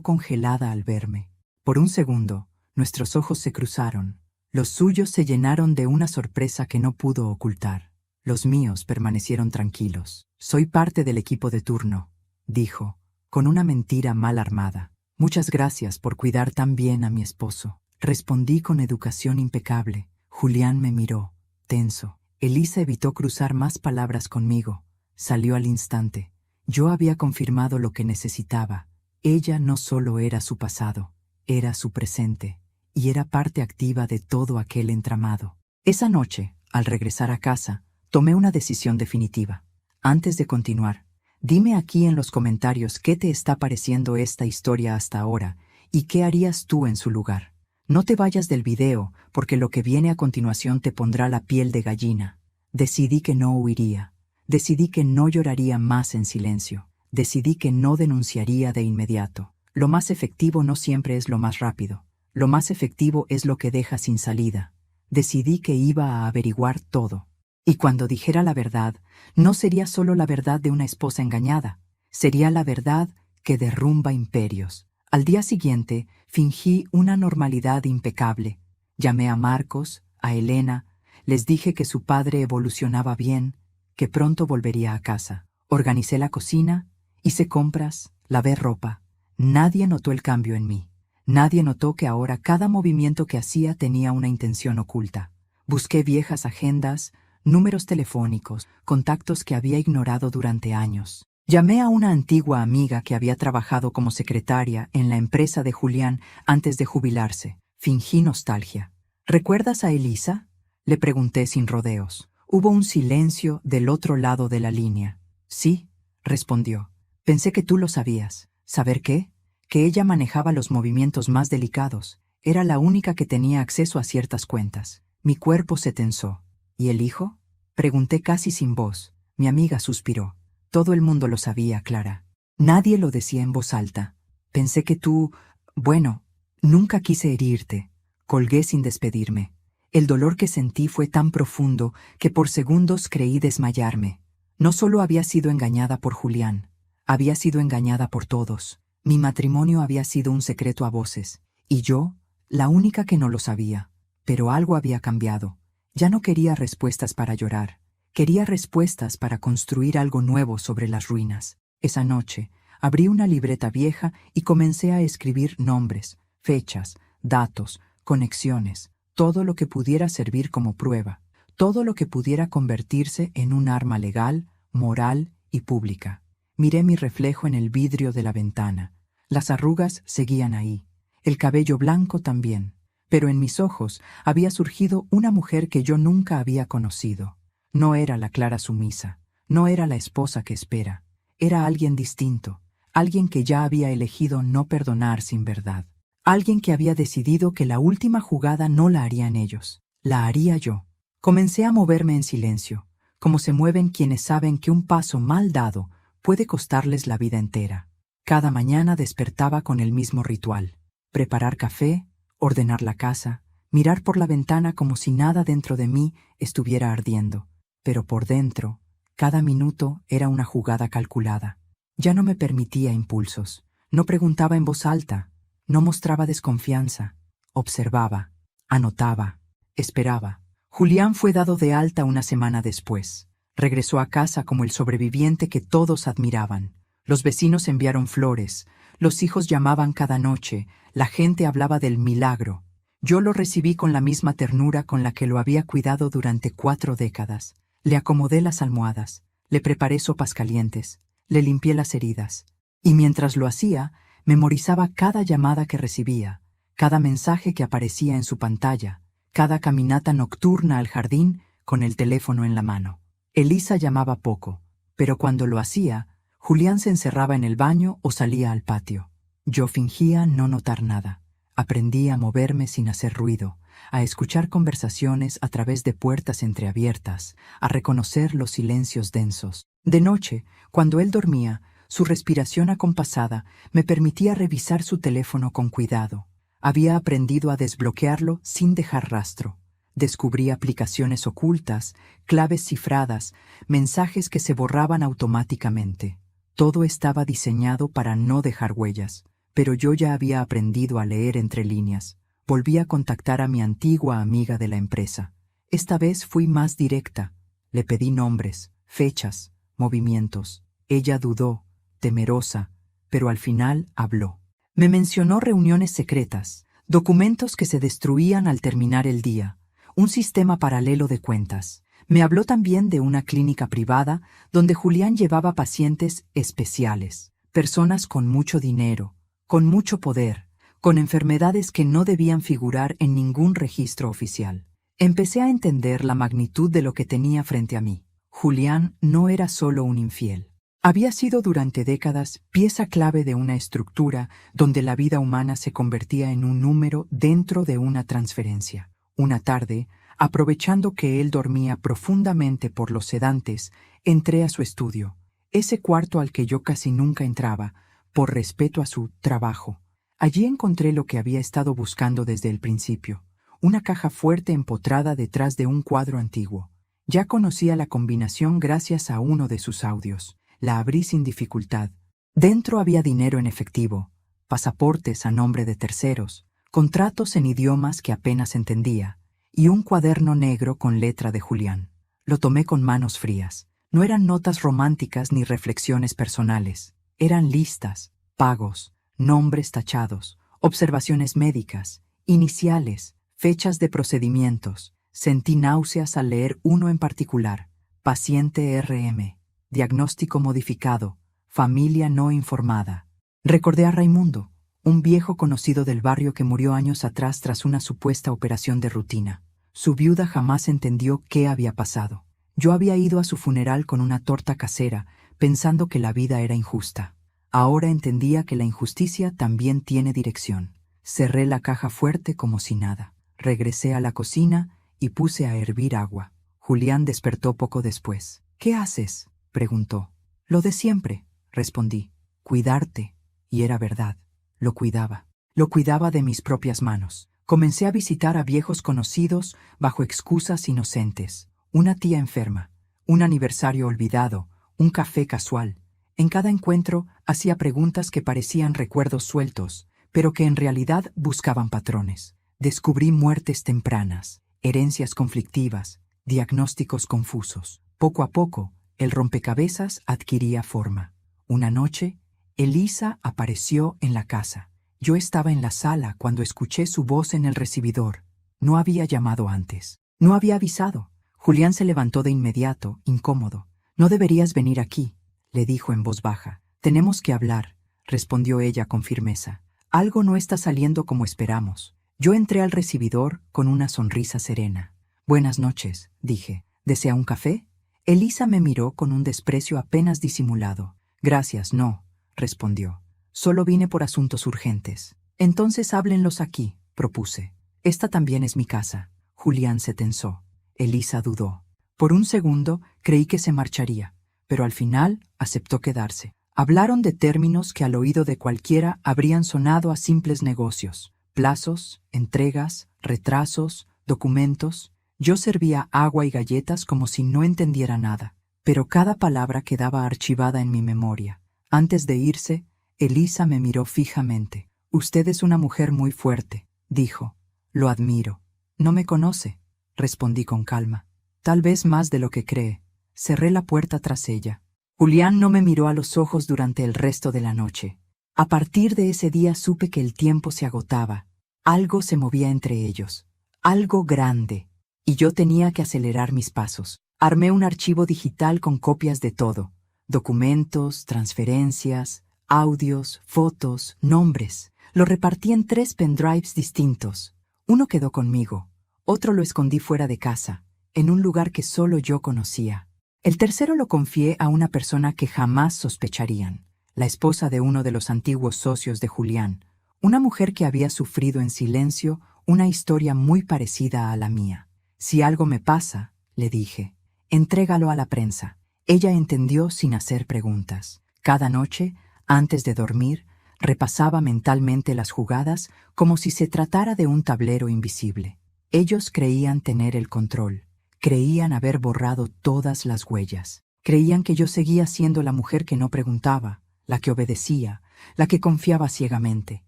congelada al verme. Por un segundo, nuestros ojos se cruzaron. Los suyos se llenaron de una sorpresa que no pudo ocultar. Los míos permanecieron tranquilos. Soy parte del equipo de turno, dijo, con una mentira mal armada. Muchas gracias por cuidar tan bien a mi esposo. Respondí con educación impecable. Julián me miró, tenso. Elisa evitó cruzar más palabras conmigo. Salió al instante. Yo había confirmado lo que necesitaba. Ella no solo era su pasado, era su presente, y era parte activa de todo aquel entramado. Esa noche, al regresar a casa, tomé una decisión definitiva. Antes de continuar, dime aquí en los comentarios qué te está pareciendo esta historia hasta ahora y qué harías tú en su lugar. No te vayas del video, porque lo que viene a continuación te pondrá la piel de gallina. Decidí que no huiría. Decidí que no lloraría más en silencio. Decidí que no denunciaría de inmediato. Lo más efectivo no siempre es lo más rápido. Lo más efectivo es lo que deja sin salida. Decidí que iba a averiguar todo. Y cuando dijera la verdad, no sería solo la verdad de una esposa engañada. Sería la verdad que derrumba imperios. Al día siguiente, fingí una normalidad impecable. Llamé a Marcos, a Elena, les dije que su padre evolucionaba bien, que pronto volvería a casa. Organicé la cocina, hice compras, lavé ropa. Nadie notó el cambio en mí. Nadie notó que ahora cada movimiento que hacía tenía una intención oculta. Busqué viejas agendas, números telefónicos, contactos que había ignorado durante años. Llamé a una antigua amiga que había trabajado como secretaria en la empresa de Julián antes de jubilarse. Fingí nostalgia. ¿Recuerdas a Elisa?, le pregunté sin rodeos. Hubo un silencio del otro lado de la línea. Sí, respondió. Pensé que tú lo sabías. ¿Saber qué? Que ella manejaba los movimientos más delicados. Era la única que tenía acceso a ciertas cuentas. Mi cuerpo se tensó. ¿Y el hijo?, pregunté casi sin voz. Mi amiga suspiró. Todo el mundo lo sabía, Clara. Nadie lo decía en voz alta. Pensé que tú... Bueno, nunca quise herirte. Colgué sin despedirme. El dolor que sentí fue tan profundo que por segundos creí desmayarme. No solo había sido engañada por Julián, había sido engañada por todos. Mi matrimonio había sido un secreto a voces, y yo, la única que no lo sabía. Pero algo había cambiado. Ya no quería respuestas para llorar. Quería respuestas para construir algo nuevo sobre las ruinas. Esa noche, abrí una libreta vieja y comencé a escribir nombres, fechas, datos, conexiones, todo lo que pudiera servir como prueba, todo lo que pudiera convertirse en un arma legal, moral y pública. Miré mi reflejo en el vidrio de la ventana. Las arrugas seguían ahí, el cabello blanco también, pero en mis ojos había surgido una mujer que yo nunca había conocido. No era la Clara sumisa, no era la esposa que espera, era alguien distinto, alguien que ya había elegido no perdonar sin verdad, alguien que había decidido que la última jugada no la harían ellos, la haría yo. Comencé a moverme en silencio, como se mueven quienes saben que un paso mal dado puede costarles la vida entera. Cada mañana despertaba con el mismo ritual: preparar café, ordenar la casa, mirar por la ventana como si nada dentro de mí estuviera ardiendo. Pero por dentro, cada minuto era una jugada calculada. Ya no me permitía impulsos, no preguntaba en voz alta, no mostraba desconfianza. Observaba, anotaba, esperaba. Julián fue dado de alta una semana después. Regresó a casa como el sobreviviente que todos admiraban. Los vecinos enviaron flores, los hijos llamaban cada noche, la gente hablaba del milagro. Yo lo recibí con la misma ternura con la que lo había cuidado durante 4 décadas. Le acomodé las almohadas, le preparé sopas calientes, le limpié las heridas. Y mientras lo hacía, memorizaba cada llamada que recibía, cada mensaje que aparecía en su pantalla, cada caminata nocturna al jardín con el teléfono en la mano. Elisa llamaba poco, pero cuando lo hacía, Julián se encerraba en el baño o salía al patio. Yo fingía no notar nada. Aprendí a moverme sin hacer ruido, a escuchar conversaciones a través de puertas entreabiertas, a reconocer los silencios densos. De noche, cuando él dormía, su respiración acompasada me permitía revisar su teléfono con cuidado. Había aprendido a desbloquearlo sin dejar rastro. Descubrí aplicaciones ocultas, claves cifradas, mensajes que se borraban automáticamente. Todo estaba diseñado para no dejar huellas, pero yo ya había aprendido a leer entre líneas. Volví a contactar a mi antigua amiga de la empresa. Esta vez fui más directa. Le pedí nombres, fechas, movimientos. Ella dudó, temerosa, pero al final habló. Me mencionó reuniones secretas, documentos que se destruían al terminar el día, un sistema paralelo de cuentas. Me habló también de una clínica privada donde Julián llevaba pacientes especiales, personas con mucho dinero, con mucho poder, con enfermedades que no debían figurar en ningún registro oficial. Empecé a entender la magnitud de lo que tenía frente a mí. Julián no era solo un infiel. Había sido durante décadas pieza clave de una estructura donde la vida humana se convertía en un número dentro de una transferencia. Una tarde, aprovechando que él dormía profundamente por los sedantes, entré a su estudio, ese cuarto al que yo casi nunca entraba, por respeto a su trabajo. Allí encontré lo que había estado buscando desde el principio, una caja fuerte empotrada detrás de un cuadro antiguo. Ya conocía la combinación gracias a uno de sus audios. La abrí sin dificultad. Dentro había dinero en efectivo, pasaportes a nombre de terceros, contratos en idiomas que apenas entendía, y un cuaderno negro con letra de Julián. Lo tomé con manos frías. No eran notas románticas ni reflexiones personales. Eran listas, pagos, nombres tachados, observaciones médicas, iniciales, fechas de procedimientos. Sentí náuseas al leer uno en particular. Paciente RM. Diagnóstico modificado. Familia no informada. Recordé a Raimundo, un viejo conocido del barrio que murió años atrás tras una supuesta operación de rutina. Su viuda jamás entendió qué había pasado. Yo había ido a su funeral con una torta casera, pensando que la vida era injusta. Ahora entendía que la injusticia también tiene dirección. Cerré la caja fuerte como si nada. Regresé a la cocina y puse a hervir agua. Julián despertó poco después. «¿Qué haces?», preguntó. «Lo de siempre», respondí. «Cuidarte». Y era verdad. Lo cuidaba. Lo cuidaba de mis propias manos. Comencé a visitar a viejos conocidos bajo excusas inocentes. Una tía enferma, un aniversario olvidado, un café casual. En cada encuentro hacía preguntas que parecían recuerdos sueltos, pero que en realidad buscaban patrones. Descubrí muertes tempranas, herencias conflictivas, diagnósticos confusos. Poco a poco, el rompecabezas adquiría forma. Una noche, Elisa apareció en la casa. Yo estaba en la sala cuando escuché su voz en el recibidor. No había llamado antes. No había avisado. Julián se levantó de inmediato, incómodo. «No deberías venir aquí», le dijo en voz baja. «Tenemos que hablar», respondió ella con firmeza. «Algo no está saliendo como esperamos». Yo entré al recibidor con una sonrisa serena. «Buenas noches», dije. «¿Desea un café?». Elisa me miró con un desprecio apenas disimulado. «Gracias, no», respondió. «Solo vine por asuntos urgentes». «Entonces háblenlos aquí», propuse. «Esta también es mi casa». Julián se tensó. Elisa dudó. Por un segundo creí que se marcharía, pero al final aceptó quedarse. Hablaron de términos que al oído de cualquiera habrían sonado a simples negocios. Plazos, entregas, retrasos, documentos. Yo servía agua y galletas como si no entendiera nada, pero cada palabra quedaba archivada en mi memoria. Antes de irse, Elisa me miró fijamente. «Usted es una mujer muy fuerte», dijo. «Lo admiro». «No me conoce», respondí con calma. «Tal vez más de lo que cree». Cerré la puerta tras ella. Julián no me miró a los ojos durante el resto de la noche. A partir de ese día supe que el tiempo se agotaba. Algo se movía entre ellos. Algo grande. Y yo tenía que acelerar mis pasos. Armé un archivo digital con copias de todo. Documentos, transferencias, audios, fotos, nombres. Lo repartí en 3 pendrives distintos. Uno quedó conmigo. Otro lo escondí fuera de casa, en un lugar que solo yo conocía. El tercero lo confié a una persona que jamás sospecharían, la esposa de uno de los antiguos socios de Julián, Una mujer que había sufrido en silencio una historia muy parecida a la mía. Si algo me pasa, le dije, entrégalo a la prensa. Ella entendió sin hacer preguntas. Cada noche, antes de dormir, repasaba mentalmente las jugadas como si se tratara de un tablero invisible. Ellos creían tener el control. Creían haber borrado todas las huellas. Creían que yo seguía siendo la mujer que no preguntaba, la que obedecía, la que confiaba ciegamente.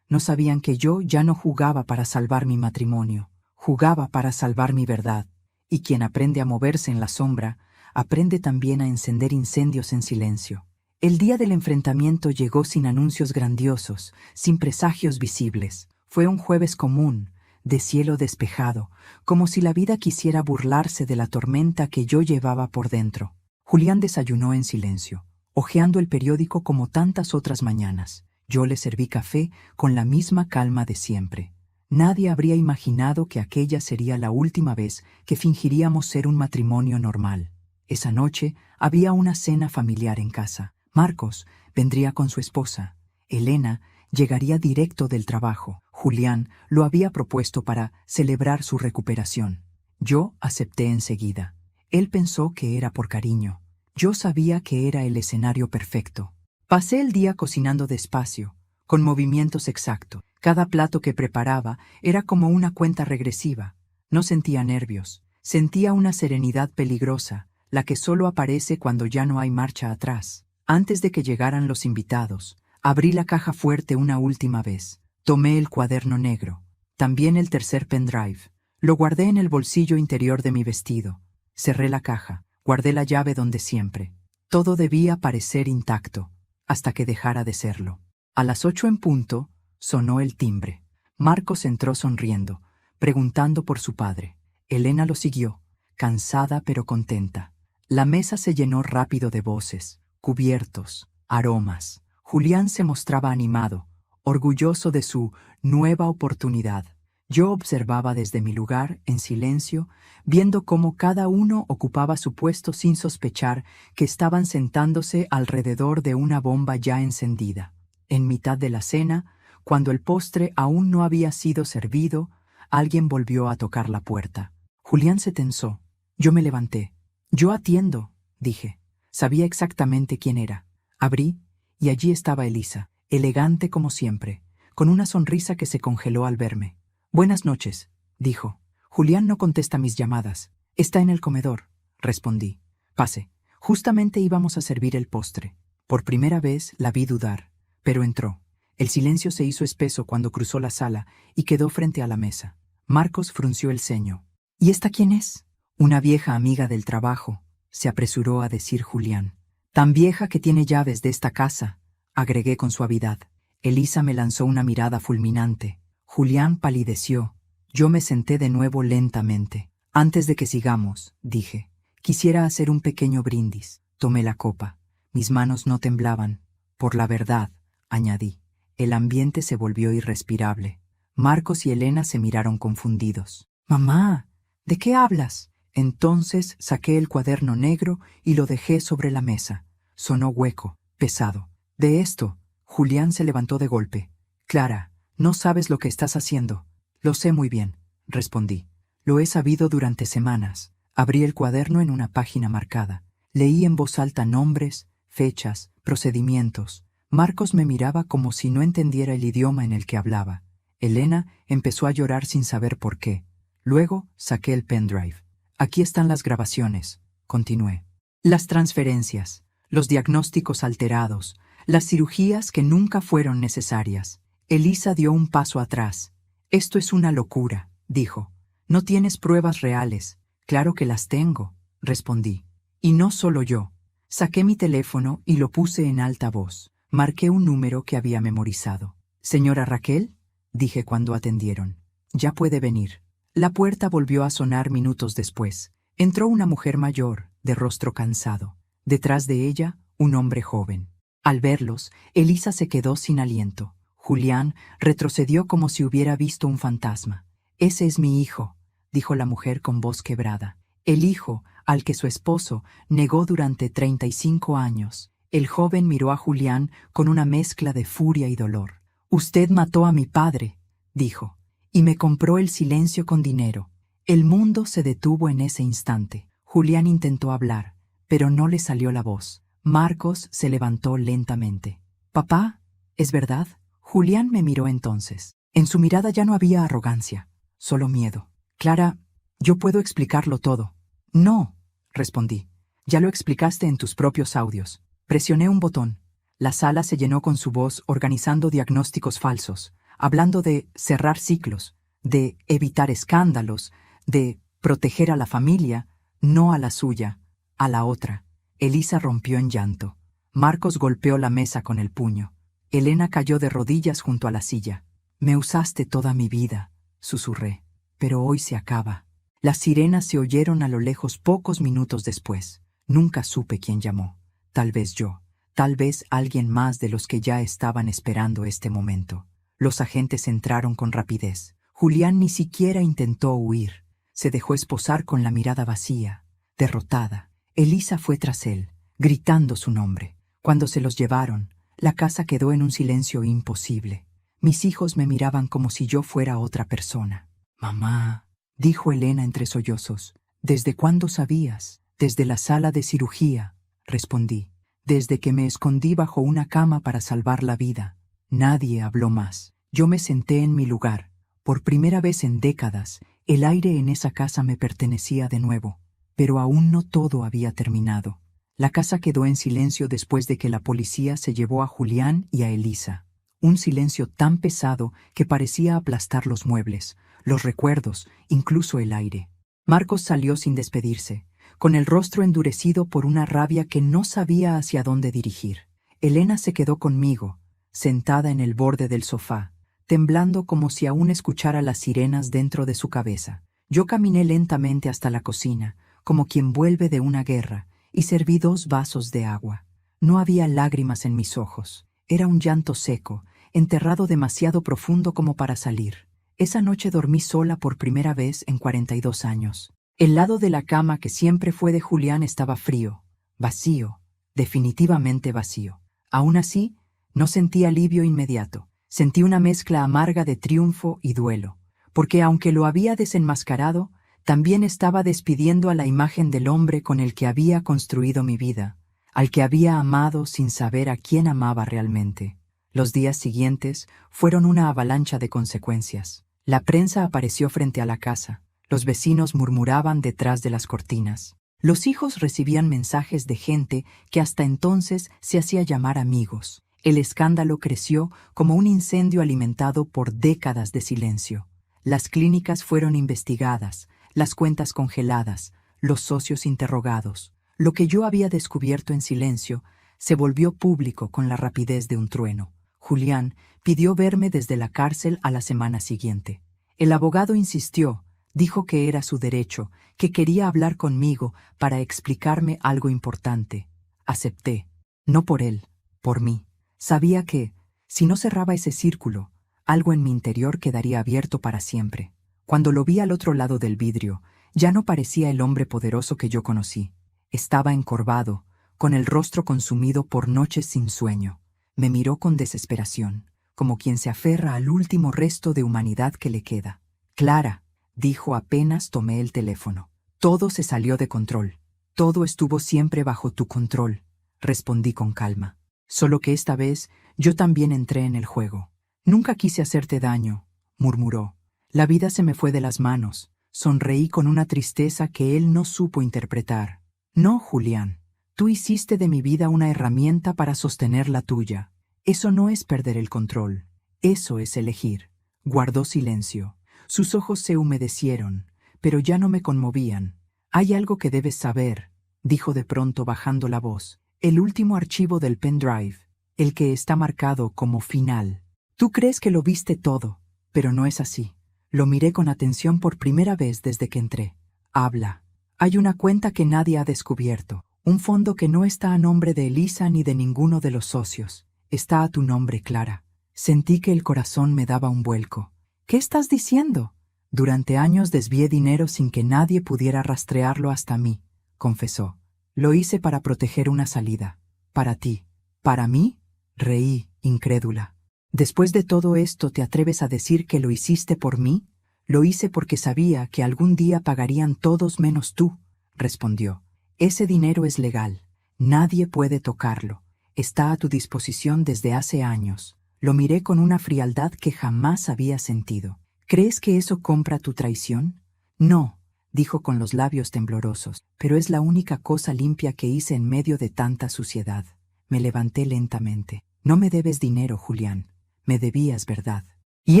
No sabían que yo ya no jugaba para salvar mi matrimonio, jugaba para salvar mi verdad. Y quien aprende a moverse en la sombra, aprende también a encender incendios en silencio. El día del enfrentamiento llegó sin anuncios grandiosos, sin presagios visibles. Fue un jueves común, de cielo despejado, como si la vida quisiera burlarse de la tormenta que yo llevaba por dentro. Julián desayunó en silencio, hojeando el periódico como tantas otras mañanas. Yo le serví café con la misma calma de siempre. Nadie habría imaginado que aquella sería la última vez que fingiríamos ser un matrimonio normal. Esa noche había una cena familiar en casa. Marcos vendría con su esposa. Elena llegaría directo del trabajo. Julián lo había propuesto para celebrar su recuperación. Yo acepté enseguida. Él pensó que era por cariño. Yo sabía que era el escenario perfecto. Pasé el día cocinando despacio, con movimientos exactos. Cada plato que preparaba era como una cuenta regresiva. No sentía nervios, sentía una serenidad peligrosa, la que solo aparece cuando ya no hay marcha atrás. Antes de que llegaran los invitados, abrí la caja fuerte una última vez. Tomé el cuaderno negro, también el tercer pendrive. Lo guardé en el bolsillo interior de mi vestido. Cerré la caja, guardé la llave donde siempre. Todo debía parecer intacto, hasta que dejara de serlo. A las 8 en punto, sonó el timbre. Marcos entró sonriendo, preguntando por su padre. Elena lo siguió, cansada pero contenta. La mesa se llenó rápido de voces, cubiertos, aromas. Julián se mostraba animado, orgulloso de su nueva oportunidad. Yo observaba desde mi lugar, en silencio, viendo cómo cada uno ocupaba su puesto sin sospechar que estaban sentándose alrededor de una bomba ya encendida. En mitad de la cena, cuando el postre aún no había sido servido, alguien volvió a tocar la puerta. Julián se tensó. Yo me levanté. «Yo atiendo», dije. Sabía exactamente quién era. Abrí, y allí estaba Elisa, elegante como siempre, con una sonrisa que se congeló al verme. «Buenas noches», dijo. «Julián no contesta mis llamadas. Está en el comedor», respondí. «Pase. Justamente íbamos a servir el postre». Por primera vez la vi dudar, pero entró. El silencio se hizo espeso cuando cruzó la sala y quedó frente a la mesa. Marcos frunció el ceño. «¿Y esta quién es?» «Una vieja amiga del trabajo», se apresuró a decir Julián. «Tan vieja que tiene llaves de esta casa», agregué con suavidad. Elisa me lanzó una mirada fulminante. Julián palideció. Yo me senté de nuevo lentamente. «Antes de que sigamos», dije, «quisiera hacer un pequeño brindis». Tomé la copa. Mis manos no temblaban. «Por la verdad», añadí. El ambiente se volvió irrespirable. Marcos y Elena se miraron confundidos. «Mamá, ¿de qué hablas?» Entonces saqué el cuaderno negro y lo dejé sobre la mesa. Sonó hueco, pesado. «De esto». Julián se levantó de golpe. «Clara, no sabes lo que estás haciendo». «Lo sé muy bien», respondí. «Lo he sabido durante semanas». Abrí el cuaderno en una página marcada. Leí en voz alta nombres, fechas, procedimientos. Marcos me miraba como si no entendiera el idioma en el que hablaba. Elena empezó a llorar sin saber por qué. Luego saqué el pendrive. «Aquí están las grabaciones», continué. «Las transferencias, los diagnósticos alterados, las cirugías que nunca fueron necesarias». Elisa dio un paso atrás. «Esto es una locura», dijo. «No tienes pruebas reales». «Claro que las tengo», respondí. «Y no solo yo». Saqué mi teléfono y lo puse en alta voz. Marqué un número que había memorizado. «Señora Raquel», dije cuando atendieron. «Ya puede venir». La puerta volvió a sonar minutos después. Entró una mujer mayor, de rostro cansado. Detrás de ella, un hombre joven. Al verlos, Elisa se quedó sin aliento. Julián retrocedió como si hubiera visto un fantasma. «Ese es mi hijo», dijo la mujer con voz quebrada. El hijo al que su esposo negó durante 35 años. El joven miró a Julián con una mezcla de furia y dolor. Usted mató a mi padre, dijo, y me compró el silencio con dinero. El mundo se detuvo en ese instante. Julián intentó hablar, pero no le salió la voz. Marcos se levantó lentamente. «Papá, ¿es verdad?» Julián me miró entonces. En su mirada ya no había arrogancia, solo miedo. «Clara, yo puedo explicarlo todo». «No», respondí. «Ya lo explicaste en tus propios audios». Presioné un botón. La sala se llenó con su voz organizando diagnósticos falsos, hablando de cerrar ciclos, de evitar escándalos, de proteger a la familia, no a la suya, a la otra. Elisa rompió en llanto. Marcos golpeó la mesa con el puño. Elena cayó de rodillas junto a la silla. «Me usaste toda mi vida», susurré, «pero hoy se acaba». Las sirenas se oyeron a lo lejos pocos minutos después. Nunca supe quién llamó. Tal vez yo. Tal vez alguien más de los que ya estaban esperando este momento. Los agentes entraron con rapidez. Julián ni siquiera intentó huir. Se dejó esposar con la mirada vacía, derrotada. Elisa fue tras él, gritando su nombre. Cuando se los llevaron, la casa quedó en un silencio imposible. Mis hijos me miraban como si yo fuera otra persona. «Mamá», dijo Elena entre sollozos. «¿Desde cuándo sabías?» «Desde la sala de cirugía», respondí. «Desde que me escondí bajo una cama para salvar la vida». Nadie habló más. Yo me senté en mi lugar. Por primera vez en décadas, el aire en esa casa me pertenecía de nuevo. Pero aún no todo había terminado. La casa quedó en silencio después de que la policía se llevó a Julián y a Elisa. Un silencio tan pesado que parecía aplastar los muebles, los recuerdos, incluso el aire. Marcos salió sin despedirse, con el rostro endurecido por una rabia que no sabía hacia dónde dirigir. Elena se quedó conmigo, sentada en el borde del sofá, temblando como si aún escuchara las sirenas dentro de su cabeza. Yo caminé lentamente hasta la cocina, como quien vuelve de una guerra, y serví 2 vasos de agua. No había lágrimas en mis ojos. Era un llanto seco, enterrado demasiado profundo como para salir. Esa noche dormí sola por primera vez en 42 años. El lado de la cama que siempre fue de Julián estaba frío, vacío, definitivamente vacío. Aún así, no sentí alivio inmediato. Sentí una mezcla amarga de triunfo y duelo, porque aunque lo había desenmascarado, también estaba despidiendo a la imagen del hombre con el que había construido mi vida, al que había amado sin saber a quién amaba realmente. Los días siguientes fueron una avalancha de consecuencias. La prensa apareció frente a la casa. Los vecinos murmuraban detrás de las cortinas. Los hijos recibían mensajes de gente que hasta entonces se hacía llamar amigos. El escándalo creció como un incendio alimentado por décadas de silencio. Las clínicas fueron investigadas, las cuentas congeladas, los socios interrogados. Lo que yo había descubierto en silencio se volvió público con la rapidez de un trueno. Julián pidió verme desde la cárcel a la semana siguiente. El abogado insistió, dijo que era su derecho, que quería hablar conmigo para explicarme algo importante. Acepté, no por él, por mí. Sabía que, si no cerraba ese círculo, algo en mi interior quedaría abierto para siempre. Cuando lo vi al otro lado del vidrio, ya no parecía el hombre poderoso que yo conocí. Estaba encorvado, con el rostro consumido por noches sin sueño. Me miró con desesperación, como quien se aferra al último resto de humanidad que le queda. «Clara», dijo apenas tomé el teléfono. «Todo se salió de control. Todo estuvo siempre bajo tu control», respondí con calma. «Solo que esta vez yo también entré en el juego». «Nunca quise hacerte daño», murmuró. «La vida se me fue de las manos». Sonreí con una tristeza que él no supo interpretar. «No, Julián. Tú hiciste de mi vida una herramienta para sostener la tuya. Eso no es perder el control. Eso es elegir». Guardó silencio. Sus ojos se humedecieron, pero ya no me conmovían. «Hay algo que debes saber», dijo de pronto bajando la voz. «El último archivo del pendrive, el que está marcado como final. Tú crees que lo viste todo, pero no es así». Lo miré con atención por primera vez desde que entré. «Habla. Hay una cuenta que nadie ha descubierto. Un fondo que no está a nombre de Elisa ni de ninguno de los socios. Está a tu nombre, Clara». Sentí que el corazón me daba un vuelco. «¿Qué estás diciendo?» «Durante años desvié dinero sin que nadie pudiera rastrearlo hasta mí», confesó. «Lo hice para proteger una salida. Para ti». «¿Para mí?» Reí, incrédula. Después de todo esto, ¿te atreves a decir que lo hiciste por mí? Lo hice porque sabía que algún día pagarían todos menos tú, respondió. Ese dinero es legal. Nadie puede tocarlo. Está a tu disposición desde hace años. Lo miré con una frialdad que jamás había sentido. ¿Crees que eso compra tu traición? No, dijo con los labios temblorosos, pero es la única cosa limpia que hice en medio de tanta suciedad. Me levanté lentamente. No me debes dinero, Julián. Me debías, ¿verdad? Y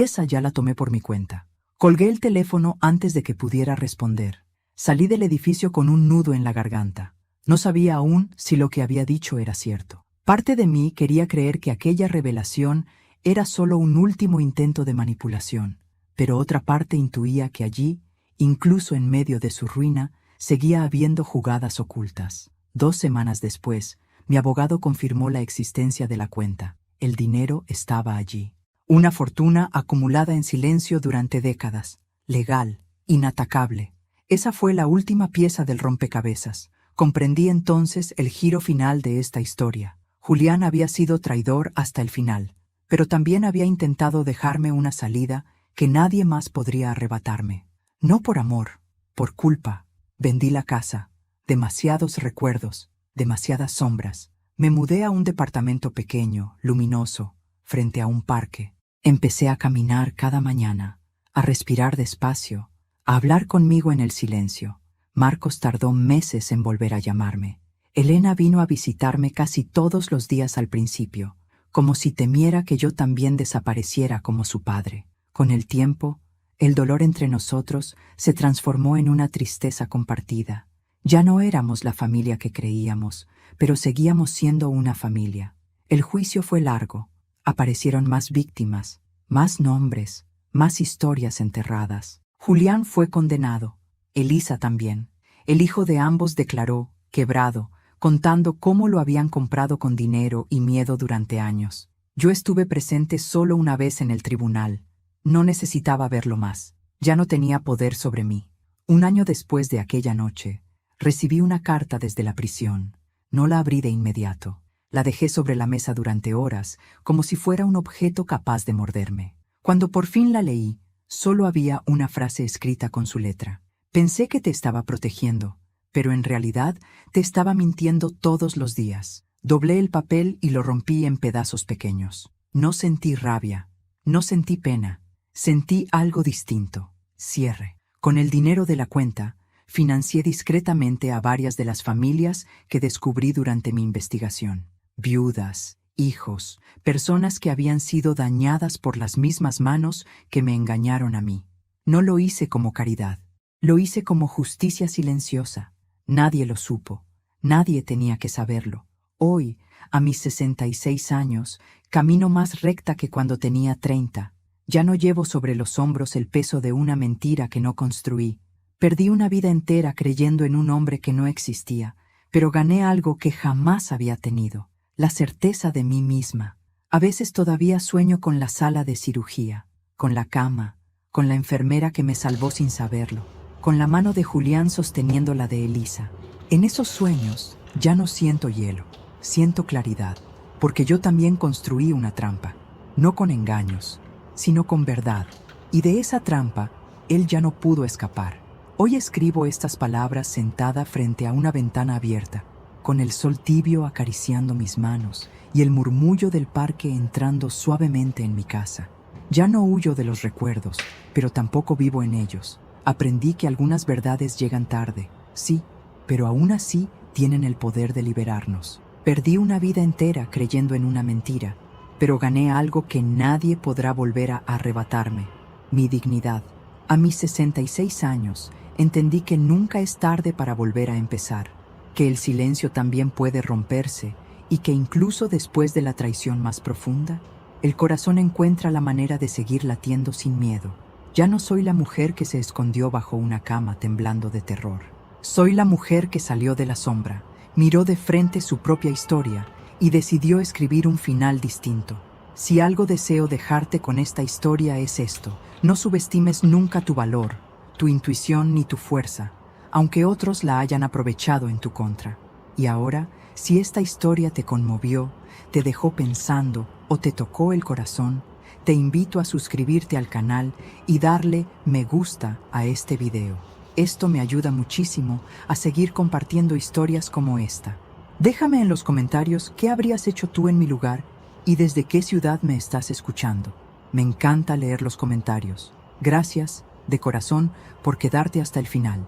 esa ya la tomé por mi cuenta. Colgué el teléfono antes de que pudiera responder. Salí del edificio con un nudo en la garganta. No sabía aún si lo que había dicho era cierto. Parte de mí quería creer que aquella revelación era solo un último intento de manipulación, pero otra parte intuía que allí, incluso en medio de su ruina, seguía habiendo jugadas ocultas. 2 semanas después, mi abogado confirmó la existencia de la cuenta. El dinero estaba allí. Una fortuna acumulada en silencio durante décadas. Legal, inatacable. Esa fue la última pieza del rompecabezas. Comprendí entonces el giro final de esta historia. Julián había sido traidor hasta el final, pero también había intentado dejarme una salida que nadie más podría arrebatarme. No por amor, por culpa. Vendí la casa. Demasiados recuerdos, demasiadas sombras. Me mudé a un departamento pequeño, luminoso, frente a un parque. Empecé a caminar cada mañana, a respirar despacio, a hablar conmigo en el silencio. Marcos tardó meses en volver a llamarme. Elena vino a visitarme casi todos los días al principio, como si temiera que yo también desapareciera como su padre. Con el tiempo, el dolor entre nosotros se transformó en una tristeza compartida. Ya no éramos la familia que creíamos, pero seguíamos siendo una familia. El juicio fue largo. Aparecieron más víctimas, más nombres, más historias enterradas. Julián fue condenado. Elisa también. El hijo de ambos declaró, quebrado, contando cómo lo habían comprado con dinero y miedo durante años. Yo estuve presente solo una vez en el tribunal. No necesitaba verlo más. Ya no tenía poder sobre mí. 1 año después de aquella noche, recibí una carta desde la prisión. No la abrí de inmediato. La dejé sobre la mesa durante horas, como si fuera un objeto capaz de morderme. Cuando por fin la leí, solo había una frase escrita con su letra. Pensé que te estaba protegiendo, pero en realidad te estaba mintiendo todos los días. Doblé el papel y lo rompí en pedazos pequeños. No sentí rabia, no sentí pena, sentí algo distinto. Cierre. Con el dinero de la cuenta, financié discretamente a varias de las familias que descubrí durante mi investigación. Viudas, hijos, personas que habían sido dañadas por las mismas manos que me engañaron a mí. No lo hice como caridad, lo hice como justicia silenciosa. Nadie lo supo, nadie tenía que saberlo. Hoy, a mis 66 años, camino más recta que cuando tenía 30. Ya no llevo sobre los hombros el peso de una mentira que no construí. Perdí una vida entera creyendo en un hombre que no existía, pero gané algo que jamás había tenido. La certeza de mí misma. A veces todavía sueño con la sala de cirugía, con la cama, con la enfermera que me salvó sin saberlo, con la mano de Julián sosteniendo la de Elisa. En esos sueños ya no siento hielo, siento claridad, porque yo también construí una trampa, no con engaños, sino con verdad, y de esa trampa él ya no pudo escapar. Hoy escribo estas palabras sentada frente a una ventana abierta, con el sol tibio acariciando mis manos y el murmullo del parque entrando suavemente en mi casa. Ya no huyo de los recuerdos, pero tampoco vivo en ellos. Aprendí que algunas verdades llegan tarde, sí, pero aún así tienen el poder de liberarnos. Perdí una vida entera creyendo en una mentira, pero gané algo que nadie podrá volver a arrebatarme: mi dignidad. A mis 66 años, entendí que nunca es tarde para volver a empezar, que el silencio también puede romperse y que incluso después de la traición más profunda, el corazón encuentra la manera de seguir latiendo sin miedo. Ya no soy la mujer que se escondió bajo una cama temblando de terror. Soy la mujer que salió de la sombra, miró de frente su propia historia y decidió escribir un final distinto. Si algo deseo dejarte con esta historia es esto: no subestimes nunca tu valor, tu intuición ni tu fuerza, aunque otros la hayan aprovechado en tu contra. Y ahora, si esta historia te conmovió, te dejó pensando o te tocó el corazón, te invito a suscribirte al canal y darle me gusta a este video. Esto me ayuda muchísimo a seguir compartiendo historias como esta. Déjame en los comentarios qué habrías hecho tú en mi lugar y desde qué ciudad me estás escuchando. Me encanta leer los comentarios. Gracias, de corazón, por quedarte hasta el final.